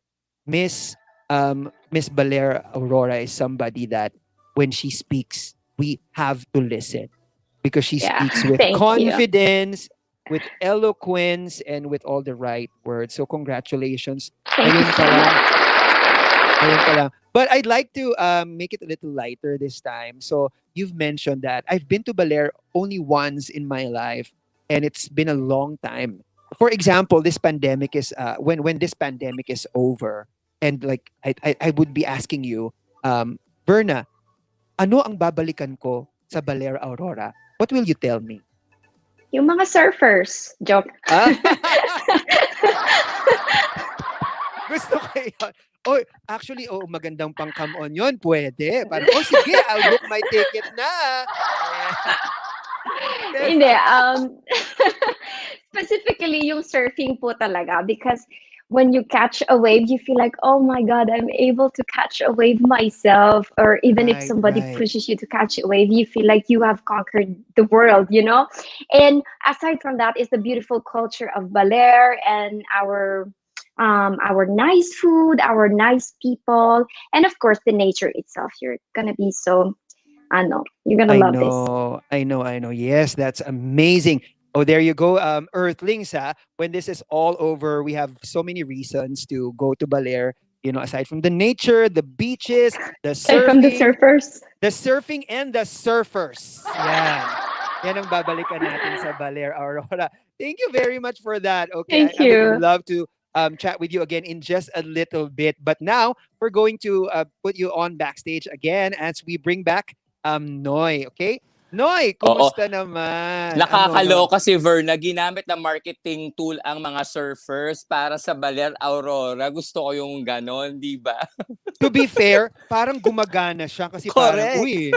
Miss Baler Aurora is somebody that when she speaks, we have to listen because she Yeah, speaks with thank you. confidence, with eloquence, and with all the right words. So congratulations. Thank you Ayun pa so lang. much. Ayun pa lang. But I'd like to make it a little lighter this time. So you've mentioned that I've been to Baler only once in my life, and it's been a long time. For example, this pandemic is when this pandemic is over, and like I would be asking you, Verna, ano ang babalikan ko sa Baler Aurora? What will you tell me? Yung mga surfers. Joke. Ah, gusto ko yun. Oh, actually, oh, magandang pang come on yun. Pwede. Parang, oh, sige, I'll book my ticket na. Ayan. Hindi. Specifically yung surfing po talaga because when you catch a wave, you feel like, oh my God, I'm able to catch a wave myself. Or even if Right, somebody right. pushes you to catch a wave, you feel like you have conquered the world, you know? And aside from that is the beautiful culture of Baler and our nice food, our nice people, and of course the nature itself. You're gonna be so, I know, you're gonna I love this. know, I know, I know. Yes, that's amazing. Oh, there you go, Earthlings. When this is all over, we have so many reasons to go to Baler. Aside from the nature, the beaches, Aside from the surfers. and the surfers. Yan. Yan ang babalikan natin sa Baler Aurora. Thank you very much for that. Okay, Thank I would you. love to chat with you again in just a little bit. But now we're going to put you on backstage again as we bring back Noy. Okay? Noy, Oo. kumusta naman? No? Nakakaloka si Verna. Ginamit na marketing tool ang mga surfers para sa Baler Aurora. Gusto ko yung ganon, di ba? To be fair, parang gumagana siya kasi parang, Correct. uy,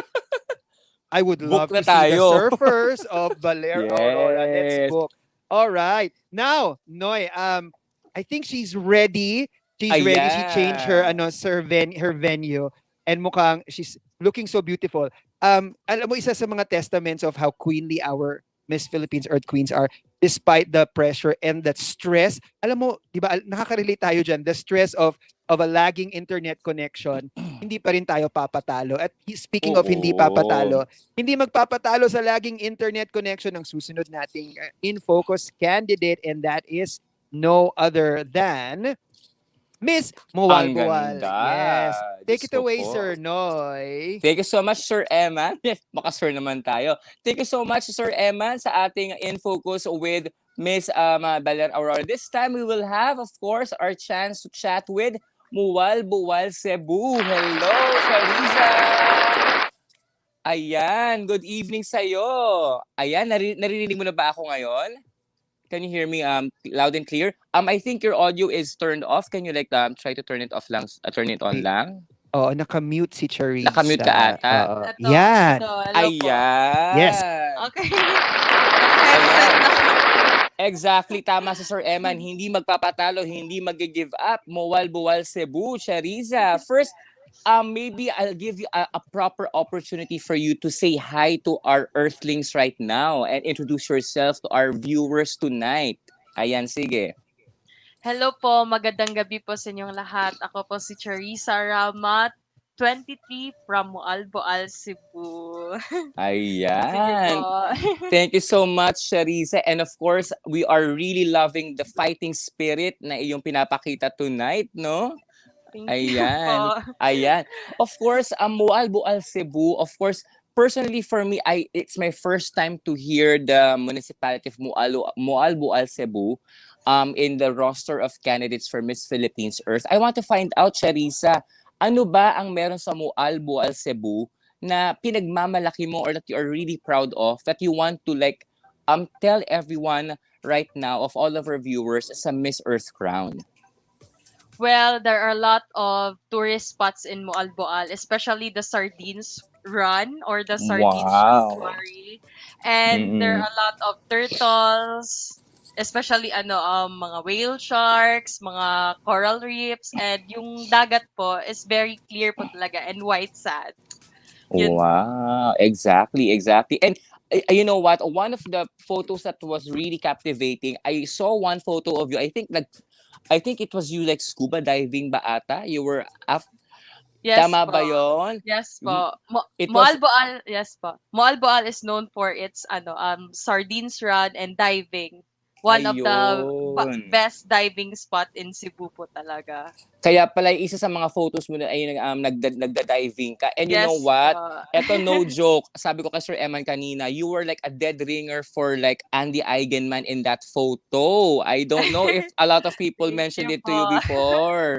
I would Book love na to see the tayo. surfers of Baler Aurora. Let's Yes. book. All right. Now, Noy, I think she's ready. She's ready. She changed her Ayan. her venue and mukhang she's looking so beautiful. Alam mo isa sa mga testaments of how queenly our Miss Philippines Earth Queens are despite the pressure and the stress. Alam mo, 'di ba, nakaka-relate tayo diyan, the stress of a lagging internet connection. Hindi pa rin tayo papatalo. At speaking of hindi Oo. papatalo, hindi magpapatalo sa laging internet connection ng susunod nating in focus candidate, and that is no other than Miss Ang Moalboal. ganda. Yes. Take Diyos it ko away, po. Sir Noy. Thank you so much, Sir Eman. Yes, maka-sir naman tayo. Thank you so much, Sir Eman, sa ating In Focus with Miss Baler Aurora. This time, we will have, of course, our chance to chat with Moalboal Cebu. Hello, Shariza! Ayan, good evening sa'yo. Ayan, naririnig mo na ba ako ngayon? Can you hear me loud and clear? I think your audio is turned off. Can you like try to turn it off lang, turn it on Ay, lang? Oo, nakamute si Nakamute ka Charissa. ata. Ito, Yan. hello po. Yes. Ayan. Okay. Naka-headset Ayan. na. Exactly, tama si Sir Eman. Hindi magpapatalo, hindi mag-give up. Moalboal Cebu, Shariza. First, maybe I'll give you a proper opportunity for you to say hi to our Earthlings right now and introduce yourself to our viewers tonight. Ayan, sige. Hello po, magandang gabi po sa inyong lahat. Ako po si Charissa Ramat, 23 from Moalboal, Cebu. Sige po. Ayan. Thank you so much, Shariza. And of course, we are really loving the fighting spirit na iyong pinapakita tonight, no? Thank you Ayan. po. Ayan. Of course, Moalboal Cebu, of course, personally for me, it's my first time to hear the municipality of Moalboal Cebu in the roster of candidates for Miss Philippines Earth. I want to find out, Charissa, ano ba ang meron sa Moalboal Cebu na pinagmamalaki mo or that you are really proud of that you want to like tell everyone right now of all of our viewers sa Miss Earth Crown? Well, there are a lot of tourist spots in Moalboal, especially the Sardines Run or the Sardines Wow. Sanctuary. And there are Mm-mm. a lot of turtles, especially mga whale sharks, mga coral reefs, and yung dagat po is very clear po talaga and white sand. Yun. Wow, exactly, exactly. And you know what? One of the photos that was really captivating, I saw one photo of you. I think it was you like scuba diving ba ata? You were Yes tama po. ba 'yon? Yes po. It was Moalboal, yes po. Moalboal is known for its sardines run and diving. One of the ayun. best diving spot in Cebu po talaga. Kaya pala yung isa sa mga photos mo na ay nagda-diving ka. And you know Yes po. what? Eto no joke. Sabi ko kay Sir Eman kanina, you were like a dead ringer for like Andy Eigenman in that photo. I don't know if a lot of people Thank mentioned you it to you po. before.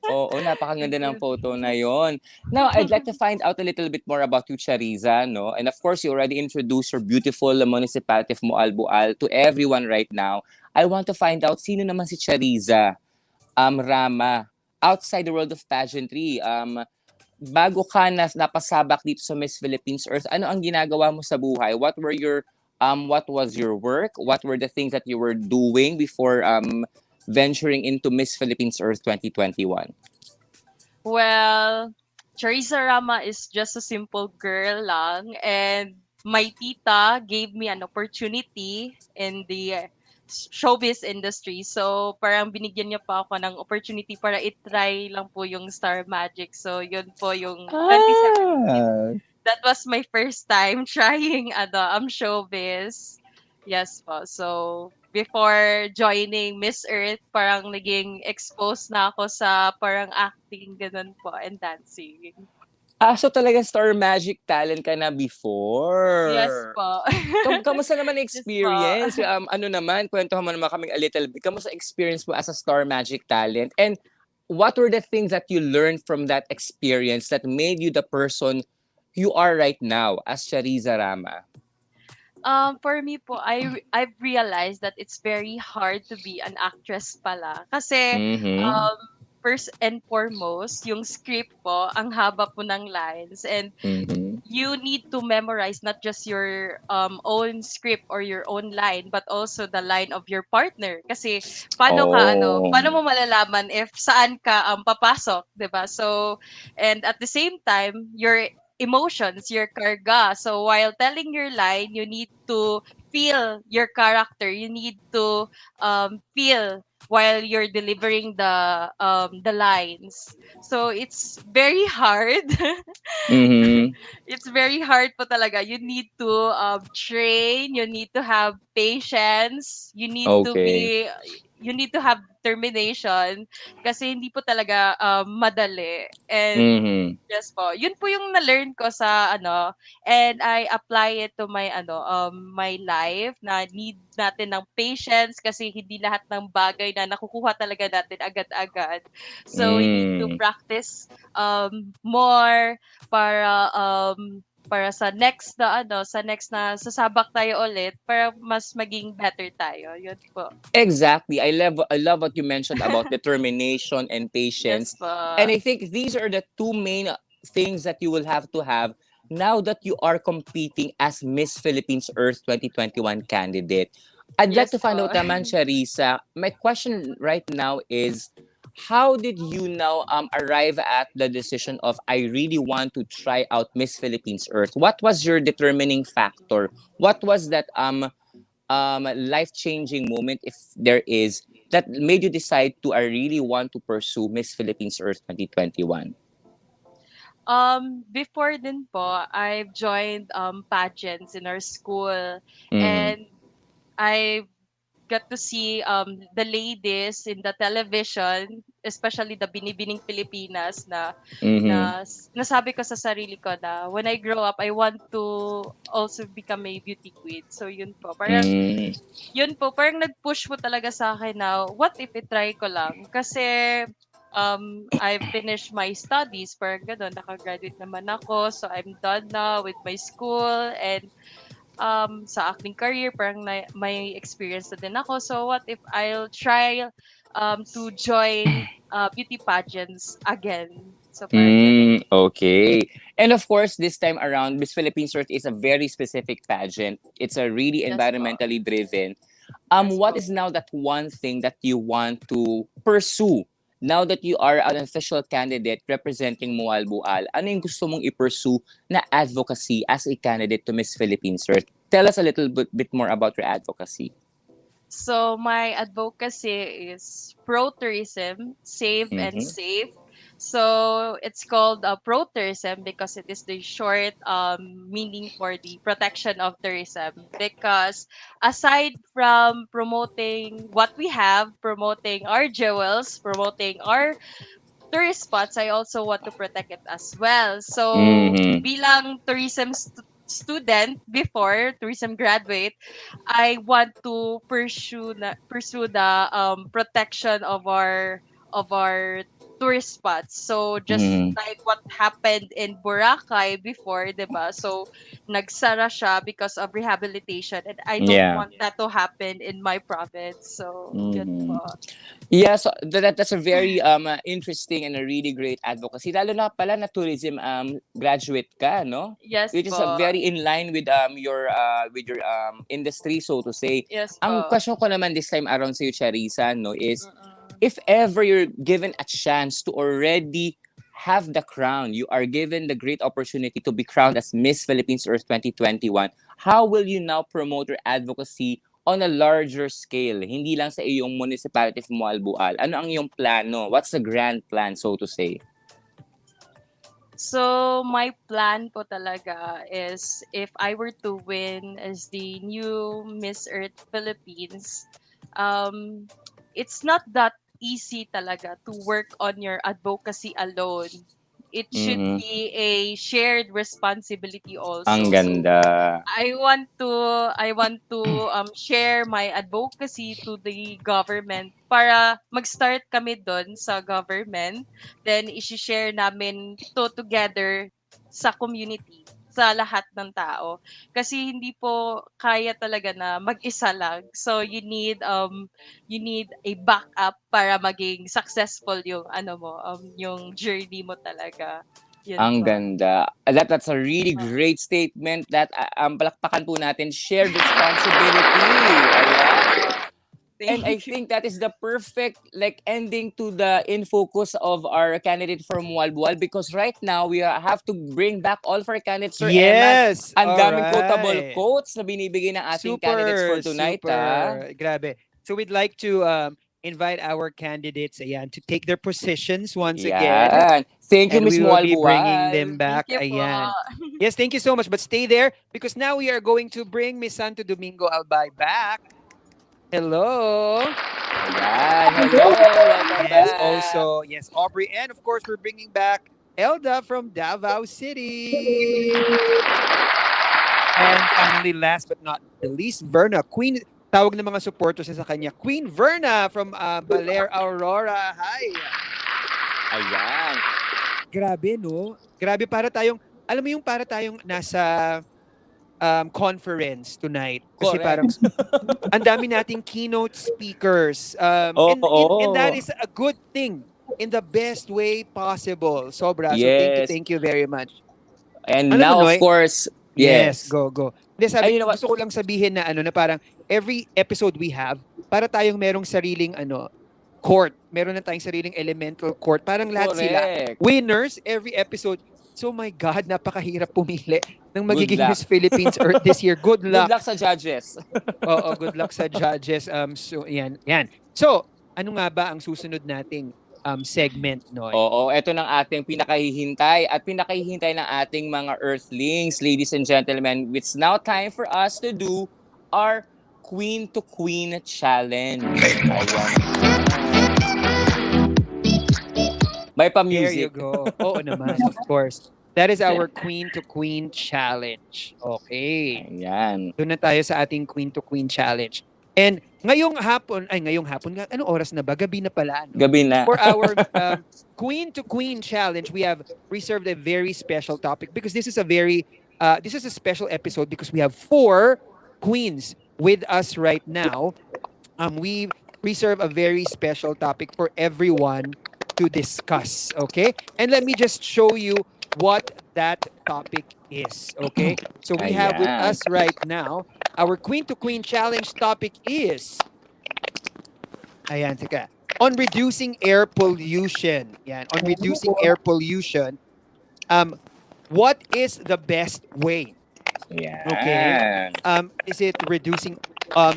Oo, Thank napakaganda ng you. photo na yon. Now, I'd like to find out a little bit more about you, Chariza, no? And of course, you already introduced your beautiful municipality of Moalboal to everyone right now. I want to find out, sino naman si Chariza? Rama, outside the world of pageantry, bago ka napasabak dito sa Miss Philippines Earth, ano ang ginagawa mo sa buhay? What was your work? What were the things that you were doing before venturing into Miss Philippines Earth 2021? Well, Charissa Rama is just a simple girl lang, and my tita gave me an opportunity in the showbiz industry. So, parang binigyan niya pa ako ng opportunity para i-try lang po yung Star Magic. So, yun po yung 2017. Ah, That was my first time trying showbiz. Yes po. So, before joining Miss Earth, parang naging exposed na ako sa parang acting, ganun po, and dancing. so talaga Star Magic talent ka na Yes before. po. Kamusta naman ang Yes po. experience? Ano naman, kwentuhan mo naman kaming a little bit. Kamusta experience mo as a Star Magic talent? And what were the things that you learned from that experience that made you the person you are right now as Shariza Rama? For me po, I've realized that it's very hard to be an actress pala. Kasi, Mm-hmm. um, first and foremost, yung script po, ang haba po ng lines. And Mm-hmm. you need to memorize not just your own script or your own line, but also the line of your partner. Kasi, paano Oh. mo malalaman if saan ka papasok, 'di ba? So, and at the same time, your emotions, your karga. So while telling your line, you need to feel your character. You need to feel while you're delivering the lines. So it's very hard. Mm-hmm. It's very hard po talaga. You need to train, you need to have patience, you need to Okay. be you need to have determination kasi hindi po talaga madali. And Mm-hmm. yes po, yun po yung na-learn ko sa ano, and I apply it to my ano, my life na need natin ng patience kasi hindi lahat ng bagay na nakukuha talaga natin agad-agad. So we need to Mm. practice more para sa next na ano, sa next na sasabak tayo ulit para mas maging better tayo. Yun po. Exactly. I love what you mentioned about determination and Yes patience. po. And I think these are the two main things that you will have to have now that you are competing as Miss Philippines Earth 2021 candidate. I'd like Yes to find po. out naman, Charissa, my question right now is how did you now arrive at the decision of I really want to try out Miss Philippines Earth? What was your determining factor? What was that life-changing moment, if there is, that made you decide to I really want to pursue Miss Philippines Earth 2021? Before din po, I've joined pageants in our school, Mm-hmm. and I got to see the ladies in the television, especially the Binibining Pilipinas Mm-hmm. nasabi ko sa sarili ko na when I grow up I want to also become a beauty queen. So Mm-hmm. yun po parang nag-push po talaga sa akin na what if i-try ko lang kasi I finished my studies, parang gano'n, nakagraduate naman ako, so I'm done now with my school, and sa acting career, parang may experience na din ako. So what if I'll try to join beauty pageants again? So parang ganun. Okay. And of course, this time around, Miss Philippines Earth is a very specific pageant. It's a really Yes po. environmentally driven. Yes What po. is now that one thing that you want to pursue now that you are an official candidate representing Moalboal? Ano yung gusto mong i-pursue na advocacy as a candidate to Miss Philippines Earth? Tell us a little bit more about your advocacy. So my advocacy is pro-tourism, safe and Mm-hmm. safe. So it's called pro-tourism because it is the short meaning for the protection of tourism. Because aside from promoting what we have, promoting our jewels, promoting our tourist spots, I also want to protect it as well. So Mm-hmm. bilang tourism student before tourism graduate, I want to pursue the protection of our tourist spots. So just Mm-hmm. like what happened in Boracay before, 'di ba? So nagsara siya because of rehabilitation, and I don't Yeah. want that to happen in my province. So yun Mm-hmm. po. Yeah, so that's a very interesting and a really great advocacy. Lalo na pala na tourism graduate ka, no? Yes Which is a po. very in line with your industry, so to say. Yes Ang po. question ko naman this time around sa Charissa, no, is Mm-mm. if ever you're given a chance to already have the crown, you are given the great opportunity to be crowned as Miss Philippines Earth 2021, how will you now promote your advocacy on a larger scale? Hindi lang sa iyong municipality of Moalboal. Ano ang iyong plano? What's the grand plan, so to say? So my plan po talaga is if I were to win as the new Miss Earth Philippines, um, it's not that easy talaga to work on your advocacy alone. It should Mhm. be a shared responsibility Ang also. So ganda. I want to share my advocacy to the government para mag-start kami doon sa government, then i-share namin to together sa community, sa lahat ng tao, kasi hindi po kaya talaga na mag-isa lang. So you need a backup para maging successful yung ano mo, yung journey mo talaga. Yun Ang po. ganda. That's a really great statement that palakpakan po natin. Shared responsibility. Ayan. And I Thank you. think that is the perfect like ending to the in focus of our candidate from Walbual, because right now we have to bring back all of our candidates, Sir Eman. Yes! Ang All daming quotable right. quotes na binibigay ng ating candidates for Super, tonight, ha? super. Grabe. So we'd like to invite our candidates ayan, to take their positions once again. Yan. Thank you, And Miss we will be bringing Moalbual. them Thank back. you po. Ayan. Yes, thank you so much. But stay there because now we are going to bring Miss Santo Domingo Albay back. Hello. Ayan. Hello. Welcome Yes, back. also, yes, Aubrey. And of course, we're bringing back Elda from Davao City. And finally, last but not the least, Verna, Queen, tawag ng mga supporters sa kanya, Queen Verna from Baler, Aurora. Hi! Ayan. Grabe, no? Grabe, para tayong, alam mo yung para tayong nasa conference tonight. Kasi Correct. parang ang dami nating keynote speakers. And that Oo. is a good thing in the best way possible. Sobra. So Yes. thank you very much. And Alam mo, now, of Noy, course, yes, yes. go. Hindi, And sabi, you know what? gusto ko lang sabihin na ano na parang every episode we have, para tayong merong sariling court. Meron na tayong sariling elemental court. Parang lahat sila Correct. winners every episode. So my God, napakahirap pumili ng Good magiging luck. Miss Philippines Earth this year. Good Good luck. luck sa judges. Oo, good luck sa judges. So yan. So, ano nga ba ang susunod nating segment, Noy? Oo, ito ng ating pinakahihintay at pinakahihintay ng ating mga Earthlings, ladies and gentlemen. It's now time for us to do our Queen to Queen Challenge. Ayan. May There you pa-music. go. Oo naman, of course. That is our Queen to Queen Challenge. Okay. Ayan. Doon na tayo sa ating Queen to Queen Challenge. And ngayong hapon, anong oras na ba? Gabi na pala. No? Gabi na. For our Queen to Queen Challenge, we have reserved a very special topic because this is a special episode because we have 4 queens with us right now. We reserve a very special topic for everyone to discuss, okay? And let me just show you what that topic is, okay? So we have with Ayan. us right now, our Queen to Queen Challenge topic is, ayan, teka, on reducing air pollution. Yan, on reducing air pollution, what is the best way? Ayan. Okay. Is it reducing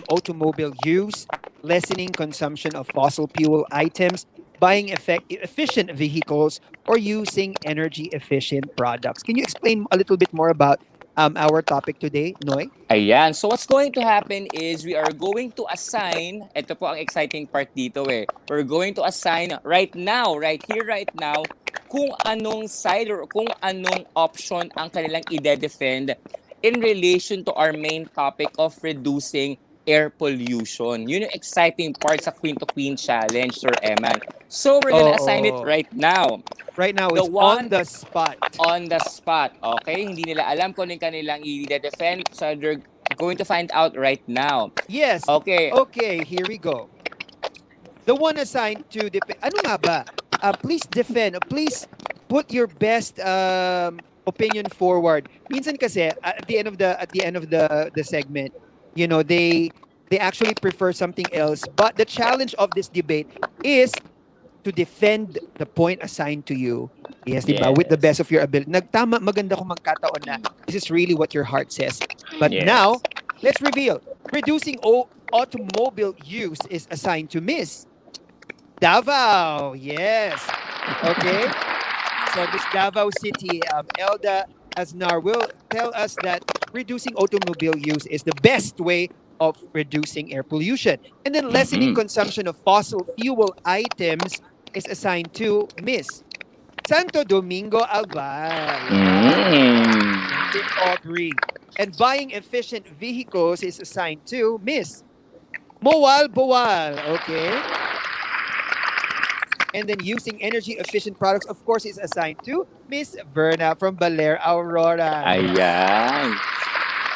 automobile use, lessening consumption of fossil fuel items, buying efficient vehicles, or using energy efficient products? Can you explain a little bit more about our topic today, Noy? Ayan. So what's going to happen is we are going to assign, ito po ang exciting part dito eh. We're going to assign right now, right here, right now, kung anong side or kung anong option ang kanilang ide-defend in relation to our main topic of reducing air pollution. Yun yung exciting part sa Queen to Queen Challenge, Sir Eman. So we're gonna assign it right now. Right now, The it's one- on the spot. On the spot, okay? Hindi nila alam kung ano yung kanilang i-defend. So they're going to find out right now. Yes. Okay. Okay, here we go. The one assigned to defend. Ano nga ba? Please defend. Please put your best opinion forward. Minsan kasi at the end of the segment, you know, they actually prefer something else. But the challenge of this debate is to defend the point assigned to you. Yes, diba? With the Yes. best of your ability. Maganda kung magkataon na this is really what your heart says. But Yes. now, let's reveal. Reducing automobile use is assigned to Miss Davao. Yes. Okay. So Miss Davao City, Elda Aznar will tell us that reducing automobile use is the best way of reducing air pollution. And then lessening consumption of fossil fuel items is assigned to Miss Santo Domingo Albal. Miss Aubrey. And buying efficient vehicles is assigned to Miss Moalboal. Okay. And then using energy efficient products, of course, is assigned to Miss Verna from Baler, Aurora. Ayan.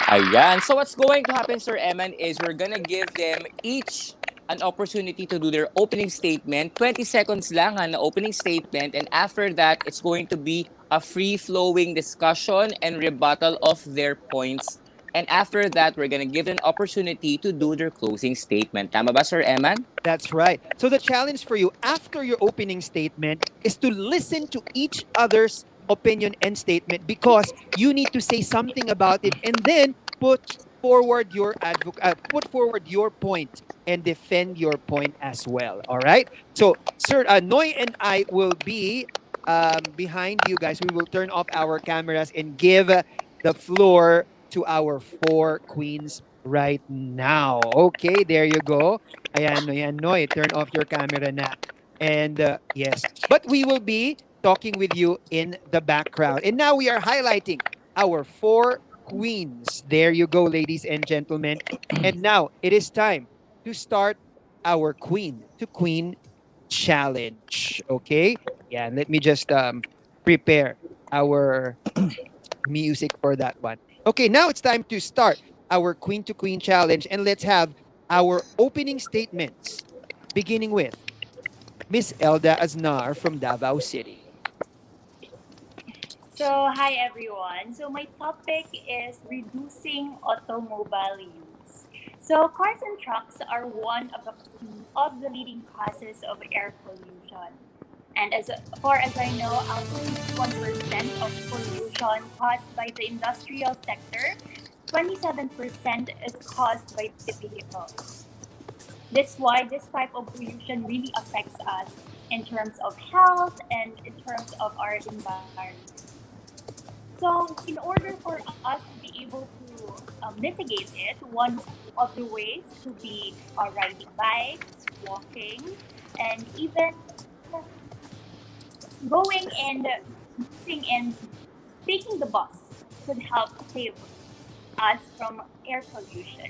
Ayan. So what's going to happen, Sir Eman, is we're gonna give them each an opportunity to do their opening statement. 20 seconds lang na opening statement. And after that, it's going to be a free-flowing discussion and rebuttal of their points. And after that, we're gonna give them an opportunity to do their closing statement. Tama ba, Sir Eman? That's right. So the challenge for you after your opening statement is to listen to each other's opinion and statement because you need to say something about it and then put forward your point and defend your point as well. All right. So, Sir Noy and I will be behind you guys. We will turn off our cameras and give the floor to our 4 queens right now. Okay, there you go. Ayan, no, yan, Noy, turn off your camera na. And yes, but we will be talking with you in the background. And now we are highlighting our four queens. There you go, ladies and gentlemen. And now it is time to start our queen to queen challenge. Okay? Yeah, let me just prepare our music for that one. Okay, now it's time to start our Queen to Queen challenge, and let's have our opening statements, beginning with Miss Elda Aznar from Davao City. So, hi everyone. So, my topic is reducing automobile use. So, cars and trucks are one of the leading causes of air pollution. And as far as I know, out of 1% of pollution caused by the industrial sector, 27% is caused by the vehicles. That's why this type of pollution really affects us in terms of health and in terms of our environment. So, in order for us to be able to mitigate it, one of the ways to be riding bikes, walking, and even going and using and taking the bus could help save us from air pollution.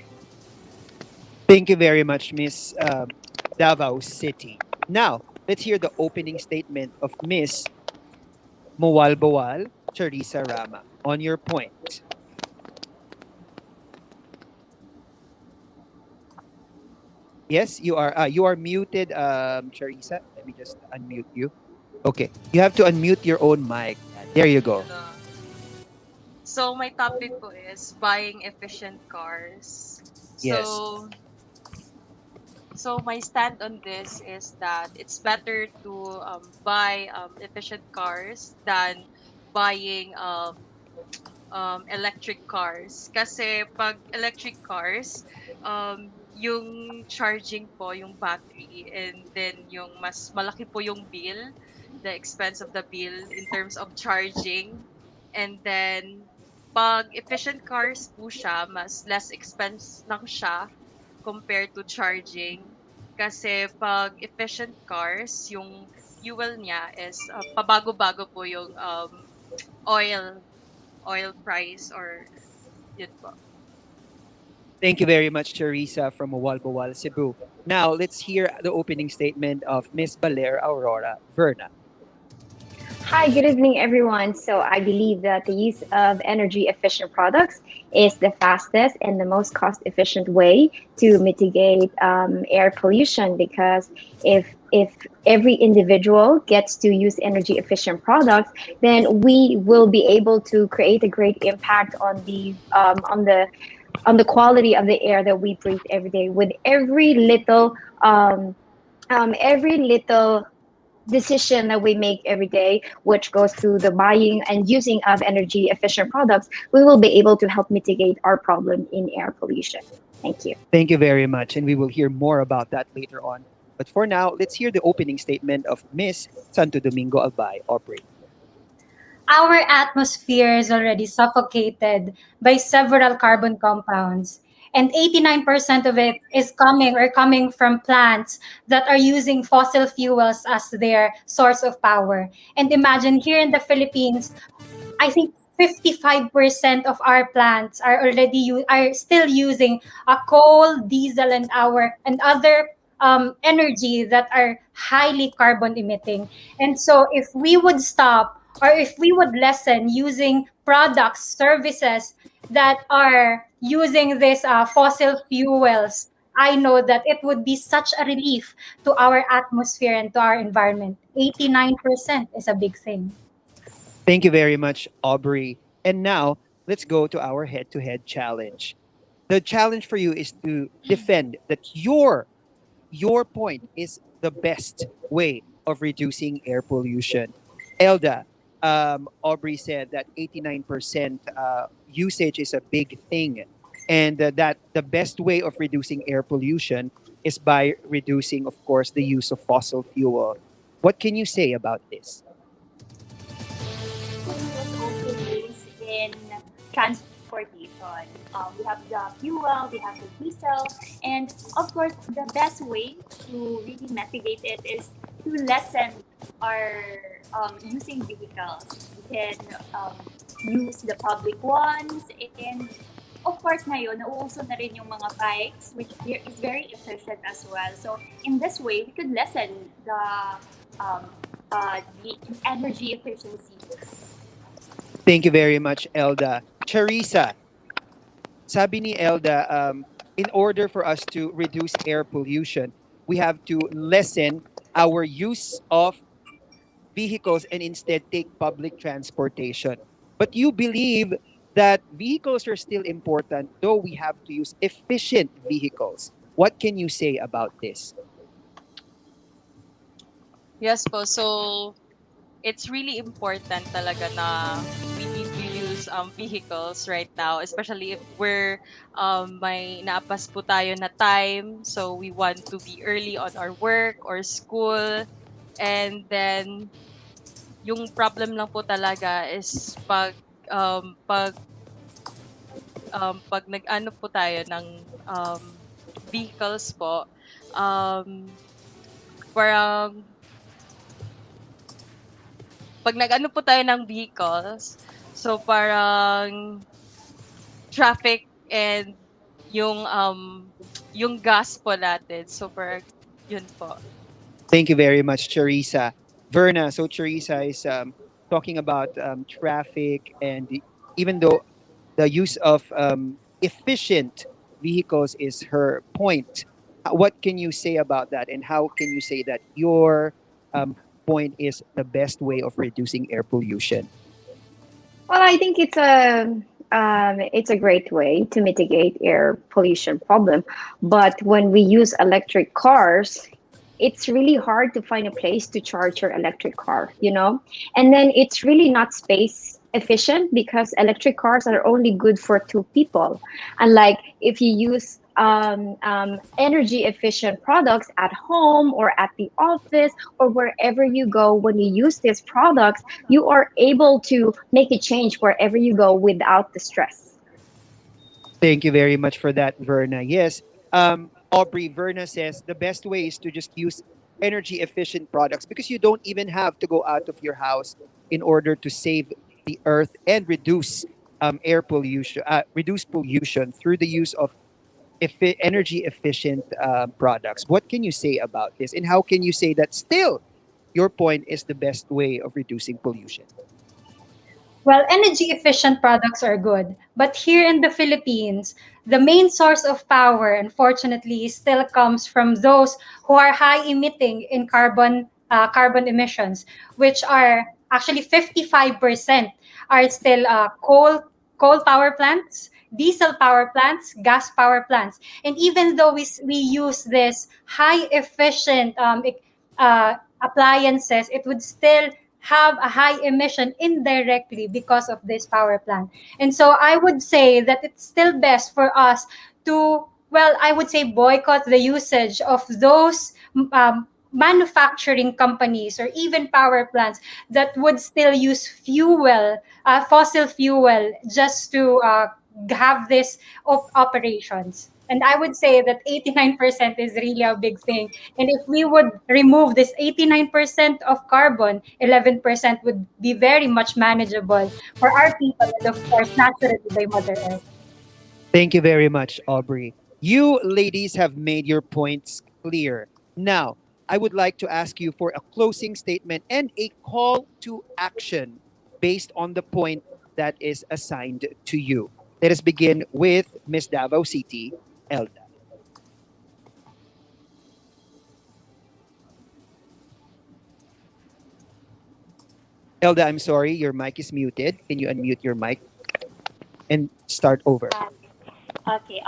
Thank you very much, Miss Davao City. Now, let's hear the opening statement of Miss Moalboal, Charissa Rama. On your point. Yes, you are muted, Charissa. Let me just unmute you. Okay, you have to unmute your own mic. There you go. Hello. So my topic po is buying efficient cars. Yes. So my stand on this is that it's better to buy efficient cars than buying electric cars. Kasi pag electric cars, yung charging po, yung battery, and then yung mas malaki po yung bill, the expense of the bill in terms of charging. And then, pag efficient cars po siya, mas less expense lang siya compared to charging. Kasi pag efficient cars, yung fuel niya is pabago-bago po yung oil oil price or yun po. Thank you very much, Charissa from Moalboal, Cebu. Now, let's hear the opening statement of Miss Baler Aurora Verna. Hi, good evening, everyone. So, I believe that the use of energy efficient products is the fastest and the most cost efficient way to mitigate air pollution because if every individual gets to use energy efficient products, then we will be able to create a great impact on the quality of the air that we breathe every day. With every little decision that we make every day, which goes to the buying and using of energy efficient products, we will be able to help mitigate our problem in air pollution. Thank you. Thank you very much, and we will hear more about that later on. But for now, let's hear the opening statement of Miss Santo Domingo Albay, Aubrey. Our atmosphere is already suffocated by several carbon compounds, and 89% of it is coming from plants that are using fossil fuels as their source of power. And imagine here in the Philippines, I think 55% of our plants are are still using a coal, diesel, and other energy that are highly carbon emitting. And so, if we would stop or if we would lessen using products, services that are using these fossil fuels, I know that it would be such a relief to our atmosphere and to our environment. 89% is a big thing. Thank you very much, Aubrey. And now, let's go to our head to head challenge. The challenge for you is to defend that your point is the best way of reducing air pollution. Elda, Aubrey said that 89% usage is a big thing, and that the best way of reducing air pollution is by reducing, of course, the use of fossil fuel. What can you say about this? Was also used in transportation transportation. We have the fuel, we have the diesel, and of course, the best way to really mitigate it is to lessen our using vehicles. We can use the public ones, and of course ngayon, nauuso na rin yung mga bikes, which is very efficient as well. So in this way, we could lessen um, the energy efficiency. Thank you very much, Elda. Charissa, sabi ni Elda, in order for us to reduce air pollution, we have to lessen our use of vehicles and instead take public transportation. But you believe that vehicles are still important, though we have to use efficient vehicles. What can you say about this? Yes po. So, it's really important talaga na we need to use vehicles right now, especially if we're may naapas po tayo na time, so we want to be early on our work or school. And then yung problem lang po talaga is pag nag-ano po tayo ng vehicles po, um parang pag nag-ano po tayo ng vehicles, so parang traffic and yung gas po natin. So parang yun po. Thank you very much, Charissa. Verna, so Charissa is talking about traffic, and even though the use of efficient vehicles is her point, what can you say about that? And how can you say that your point is the best way of reducing air pollution? Well, I think it's a great way to mitigate air pollution problem. But when we use electric cars, it's really hard to find a place to charge your electric car, you know? And then it's really not space efficient because electric cars are only good for two people. Unlike if you use energy efficient products at home or at the office or wherever you go, when you use these products, you are able to make a change wherever you go without the stress. Thank you very much for that, Verna. Yes, Aubrey, Verna says the best way is to just use energy efficient products because you don't even have to go out of your house in order to save the earth and reduce pollution through the use of energy efficient products. What can you say about this, and how can you say that still your point is the best way of reducing pollution? Well, energy efficient products are good, but here in the Philippines, the main source of power, unfortunately, still comes from those who are high emitting in carbon emissions, which are actually 55% are still coal power plants, diesel power plants, gas power plants, and even though we use this high efficient appliances, it would still have a high emission indirectly because of this power plant. And so I would say that it's still best for us to, well, I would say boycott the usage of those manufacturing companies or even power plants that would still use fuel, fossil fuel, just to have this operations. And I would say that 89% is really a big thing. And if we would remove this 89% of carbon, 11% would be very much manageable for our people and, of course, naturally by Mother Earth. Thank you very much, Aubrey. You ladies have made your points clear. Now, I would like to ask you for a closing statement and a call to action based on the point that is assigned to you. Let us begin with Miss Davao City, Elda. Elda, I'm sorry, your mic is muted. Can you unmute your mic and start over? Okay.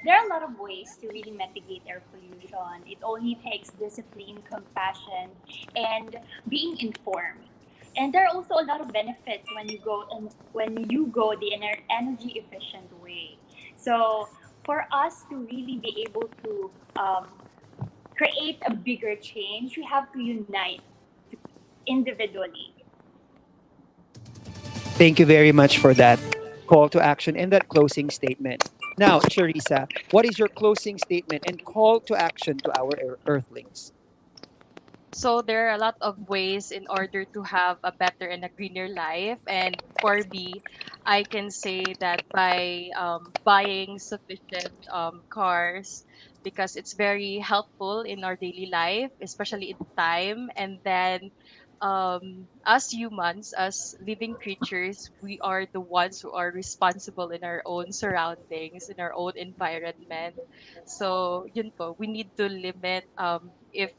There are a lot of ways to really mitigate air pollution. It only takes discipline, compassion, and being informed. And there are also a lot of benefits when you go the energy efficient way. So for us to really be able to create a bigger change, we have to unite individually. Thank you very much for that. call to action, and that closing statement. Now, Charissa, what is your closing statement and call to action to our Earthlings? So there are a lot of ways in order to have a better and a greener life. And for me, I can say that by buying sufficient cars, because it's very helpful in our daily life, especially in time. And then as humans, as living creatures, we are the ones who are responsible in our own surroundings, in our own environment. So yun po, we need to limit if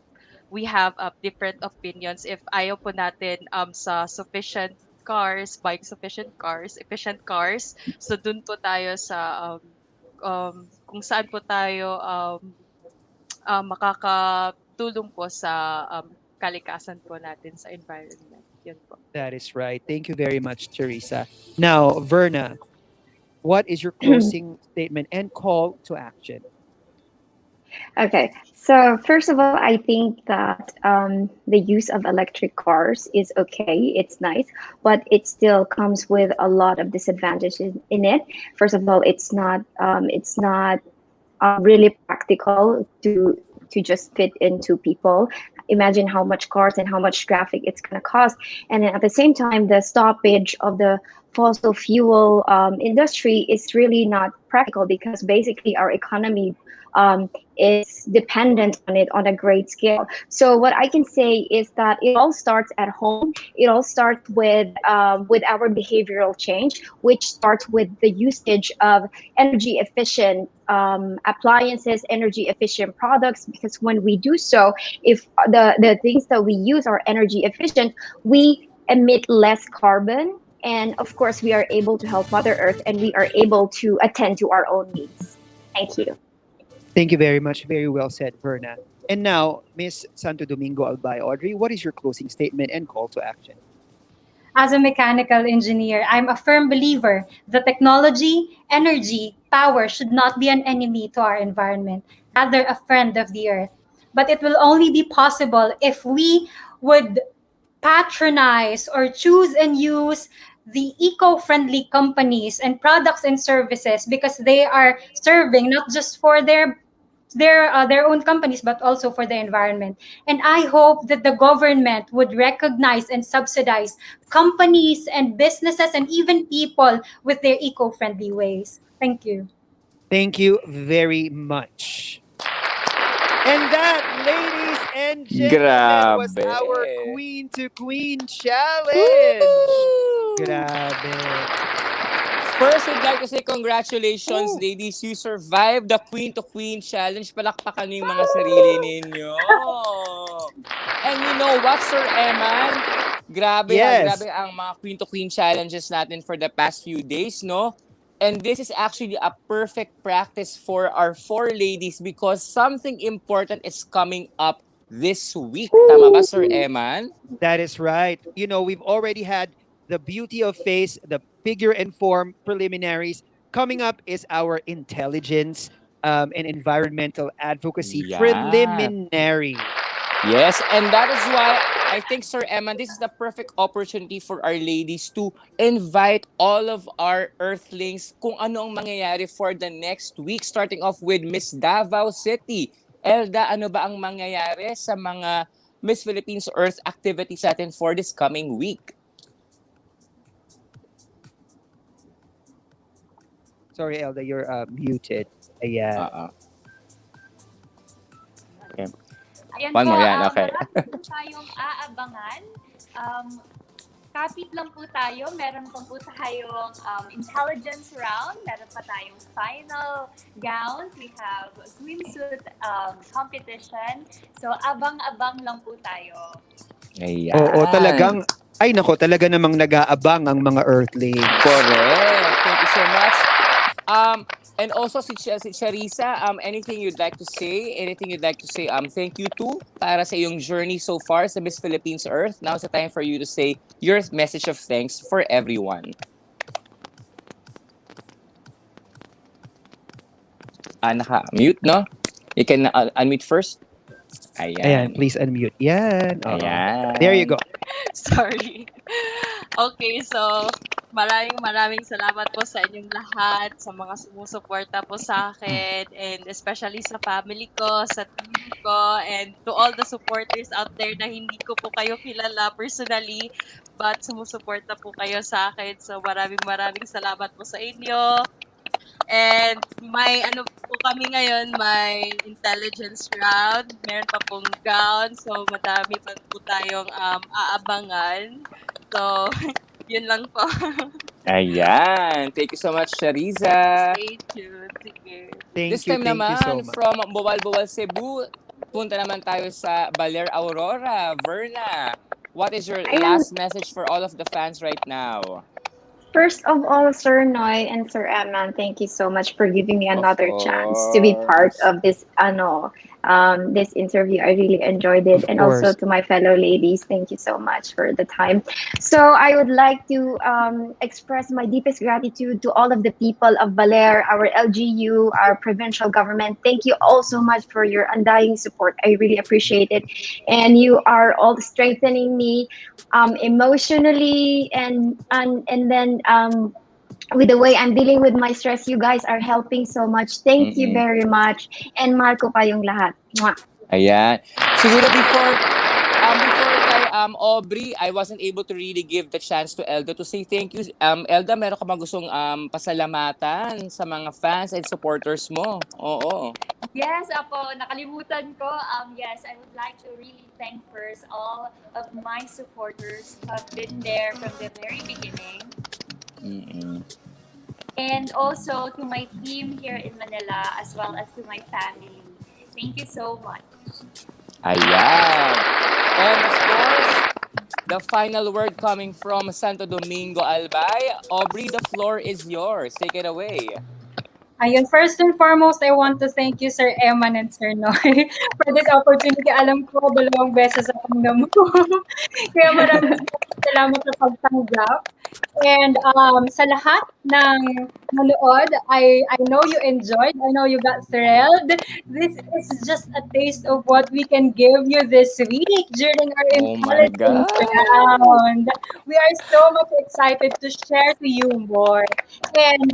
we have different opinions. If ayaw po natin sa sufficient cars, buying sufficient cars, efficient cars, so dun po tayo sa kung saan po tayo makakatulong po sa kalikasan po natin sa environment. Yun po. That is right. Thank you very much, Teresa. Now, Verna, what is your closing statement and call to action? Okay, so first of all, I think that the use of electric cars is okay. It's nice, but it still comes with a lot of disadvantages in it. First of all, it's not really practical to just fit into people. Imagine how much cars and how much traffic it's going to cost, and then at the same time, the stoppage of the fossil fuel industry is really not practical because basically our economy is dependent on it on a great scale. So what I can say is that it all starts at home. It all starts with our behavioral change, which starts with the usage of energy efficient appliances, energy efficient products. Because when we do so, if the things that we use are energy efficient, we emit less carbon. And of course, we are able to help Mother Earth and we are able to attend to our own needs. Thank you. Thank you very much. Very well said, Verna. And now, Miss Santo Domingo Albay Audrey, what is your closing statement and call to action? As a mechanical engineer, I'm a firm believer that technology, energy, power should not be an enemy to our environment, rather a friend of the earth. But it will only be possible if we would patronize or choose and use the eco-friendly companies and products and services because they are serving not just for their own companies but also for the environment. And I hope that the government would recognize and subsidize companies and businesses and even people with their eco-friendly ways. Thank you. Thank you very much. And that, ladies and gentlemen, was our Grabe. Queen to Queen Challenge. Grabe. First, we'd like to say congratulations, Woo! ladies. You survived the Queen to Queen Challenge. Palakpakan niyo yung mga sarili ninyo. And you know what, Sir Eman? Grabe ha, Yes. grabe ang mga Queen to Queen challenges natin for the past few days, no? And this is actually a perfect practice for our four ladies because something important is coming up this week. Tama ba, Sir Eman? That is right. You know, we've already had the beauty of face, the figure and form preliminaries. Coming up is our intelligence and environmental advocacy Yeah. preliminary. Yes, and that is why I think, Sir Emma, this is the perfect opportunity for our ladies to invite all of our Earthlings kung ano ang mangyayari for the next week, starting off with Miss Davao City. Elda, ano ba ang mangyayari sa mga Miss Philippines Earth activities natin for this coming week? Sorry, Elda, you're muted. Ayan. Okay. Ayan One po, more yan, okay. marami po tayong aabangan. Kapit lang po tayo. Meron pa po tayong intelligence round. Meron pa tayong final gowns. We have swimsuit competition. So, abang-abang lang po tayo. Ayan. Oo, talagang, ay nako, talaga namang nag-aabang ang mga Earthlings. Correct. Thank you so much. And also si Charissa, anything you'd like to say? Anything you'd like to say? Thank you to para sa iyong journey so far sa Miss Philippines Earth. Now's the time for you to say your message of thanks for everyone. Naka-mute, no? You can unmute first. Ayan. Ayan, please unmute. Yan. Oo. Ayan. There you go. Sorry. Okay, so maraming salamat po sa inyong lahat, sa mga sumusuporta po sa akin, and especially sa family ko, sa team ko, and to all the supporters out there na hindi ko po kayo kilala personally, but sumusuporta po kayo sa akin. So maraming salamat po sa inyo. And may ano po kami ngayon, may intelligence round, meron pa pong gown, so madami pa po tayong aabangan. So, yun lang po. Ayan. Thank you so much, Shariza. Stay tuned. Sige. This Thank you time so naman, much. from Moalboal, Cebu, punta naman tayo sa Baler, Aurora. Verna, what is your Ayun, last message for all of the fans right now? first of all, Sir Noy and Sir Emman, thank you so much for giving me Of another chance to be part course. of this interview. I really enjoyed it, Of and also course. to my fellow ladies, thank you so much for the time. So I would like to express my deepest gratitude to all of the people of Baler, our LGU, our provincial government. Thank you all so much for your undying support. I really appreciate it, and you are all strengthening me emotionally, and then with the way I'm dealing with my stress, you guys are helping so much. Thank you Mm-mm. very much. And Marco kayong lahat. Mwah. Ayan. Siguro before kay Aubrey, I wasn't able to really give the chance to Elda to say thank you. Elda, meron ka bang gustong pasalamatan sa mga fans and supporters mo? Oo. Yes, Apo, nakalimutan ko. Yes, I would like to really thank first all of my supporters who have been there from the very beginning. Mm-mm. And also to my team here in Manila as well as to my family. Thank you so much. Ayan. And of course, the final word coming from Santo Domingo, Albay. Aubrey, the floor is yours. Take it away. Ayun, first and foremost, I want to thank you, Sir Eman and Sir Noy, for this opportunity. Alam ko, dalawang beses akong namo. Kaya maraming salamat sa pagtanggap. And sa lahat ng manood, I know you enjoyed. I know you got thrilled. This is just a taste of what we can give you this week during our Oh my intelligence God. round. We are so much excited to share to you more. And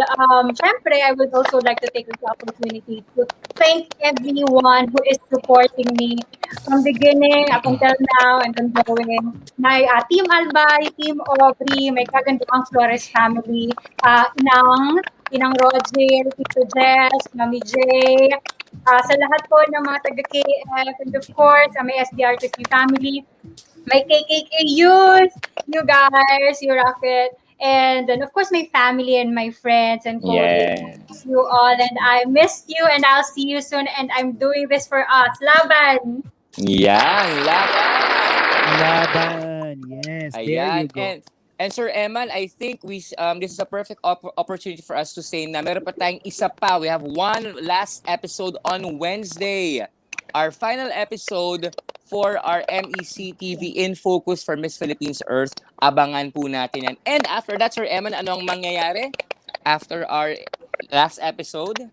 syempre, I would also like to take this opportunity to thank everyone who is supporting me from beginning up until now and ongoing. My Team Albay, Team Aubrey, my Kagandaang Flores family, Inang Roger, Tito Jess, Mami J, sa lahat po ng mga taga-KF, and of course, may SDRTC family, my KKK youth, you guys, you rock it. And then, of course, my family and my friends and colleagues, Yes. you all. And I missed you, and I'll see you soon. And I'm doing this for us. Laban! Yan, laban. Laban. Yes, there you Ayan. go. And Sir Eman, I think this is a perfect opportunity for us to say na meron pa tayong isa pa. We have one last episode on Wednesday. Our final episode for our MEC TV in focus for Miss Philippines Earth. Abangan po natin yan. And after that, Sir Eman, ano ang mangyayari after our last episode?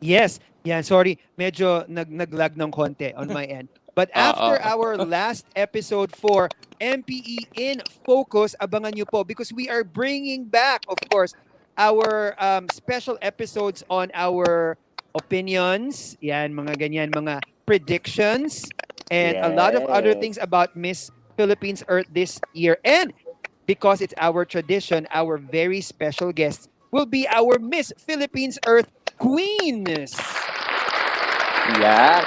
Yes. Yeah, sorry. Medyo naglag ng konti on my end. But after our last episode for MPE in Focus, abangan nyo po because we are bringing back, of course, our special episodes on our opinions, yan, mga ganyan, mga predictions, and a lot of other Yes. things about Miss Philippines Earth this year. And because it's our tradition, our very special guests will be our Miss Philippines Earth Queens. Yeah.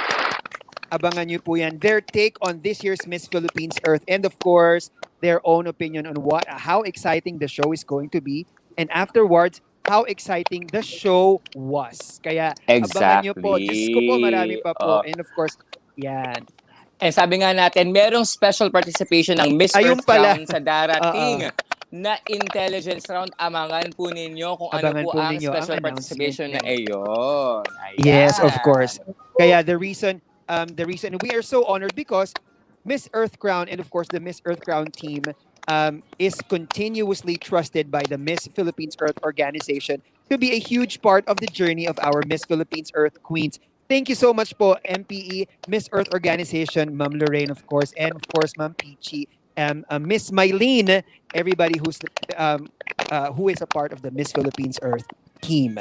Abangan nyo po yan. Their take on this year's Miss Philippines Earth and of course, their own opinion on how exciting the show is going to be. And afterwards, how exciting the show was. Kaya abangan nyo po. Diyos ko po, marami Exactly. pa po. And of course, yan. And sabi nga natin, merong special participation ng Miss Ayun Earth pala. Crown sa darating na intelligence round. Abangan po ninyo kung ano Abangan po po ang ninyo ang special announcement participation na na iyon. Yes, of Ayan. course. Kaya the reason we are so honored because Miss Earth Crown and of course the Miss Earth Crown team is continuously trusted by the Miss Philippines Earth organization to be a huge part of the journey of our Miss Philippines Earth Queens. Thank you so much po, MPE, Miss Earth Organization, Ma'am Lorraine, of course, and of course, Ma'am Peachy. Miss Mylene, everybody who is a part of the Miss Philippines Earth team.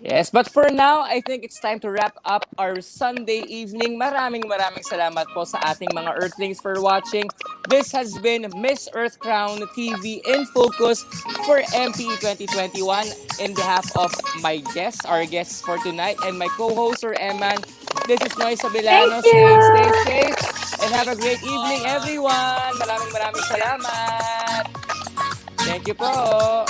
Yes, but for now, I think it's time to wrap up our Sunday evening. Maraming salamat po sa ating mga Earthlings for watching. This has been Miss Earth Crown TV in Focus for MPE 2021. In behalf of my guests, our guests for tonight, and my co-host, Sir Eman, this is Noy Thank Sabilano saying stay you. safe and have a great evening, everyone. Maraming salamat. Thank you po.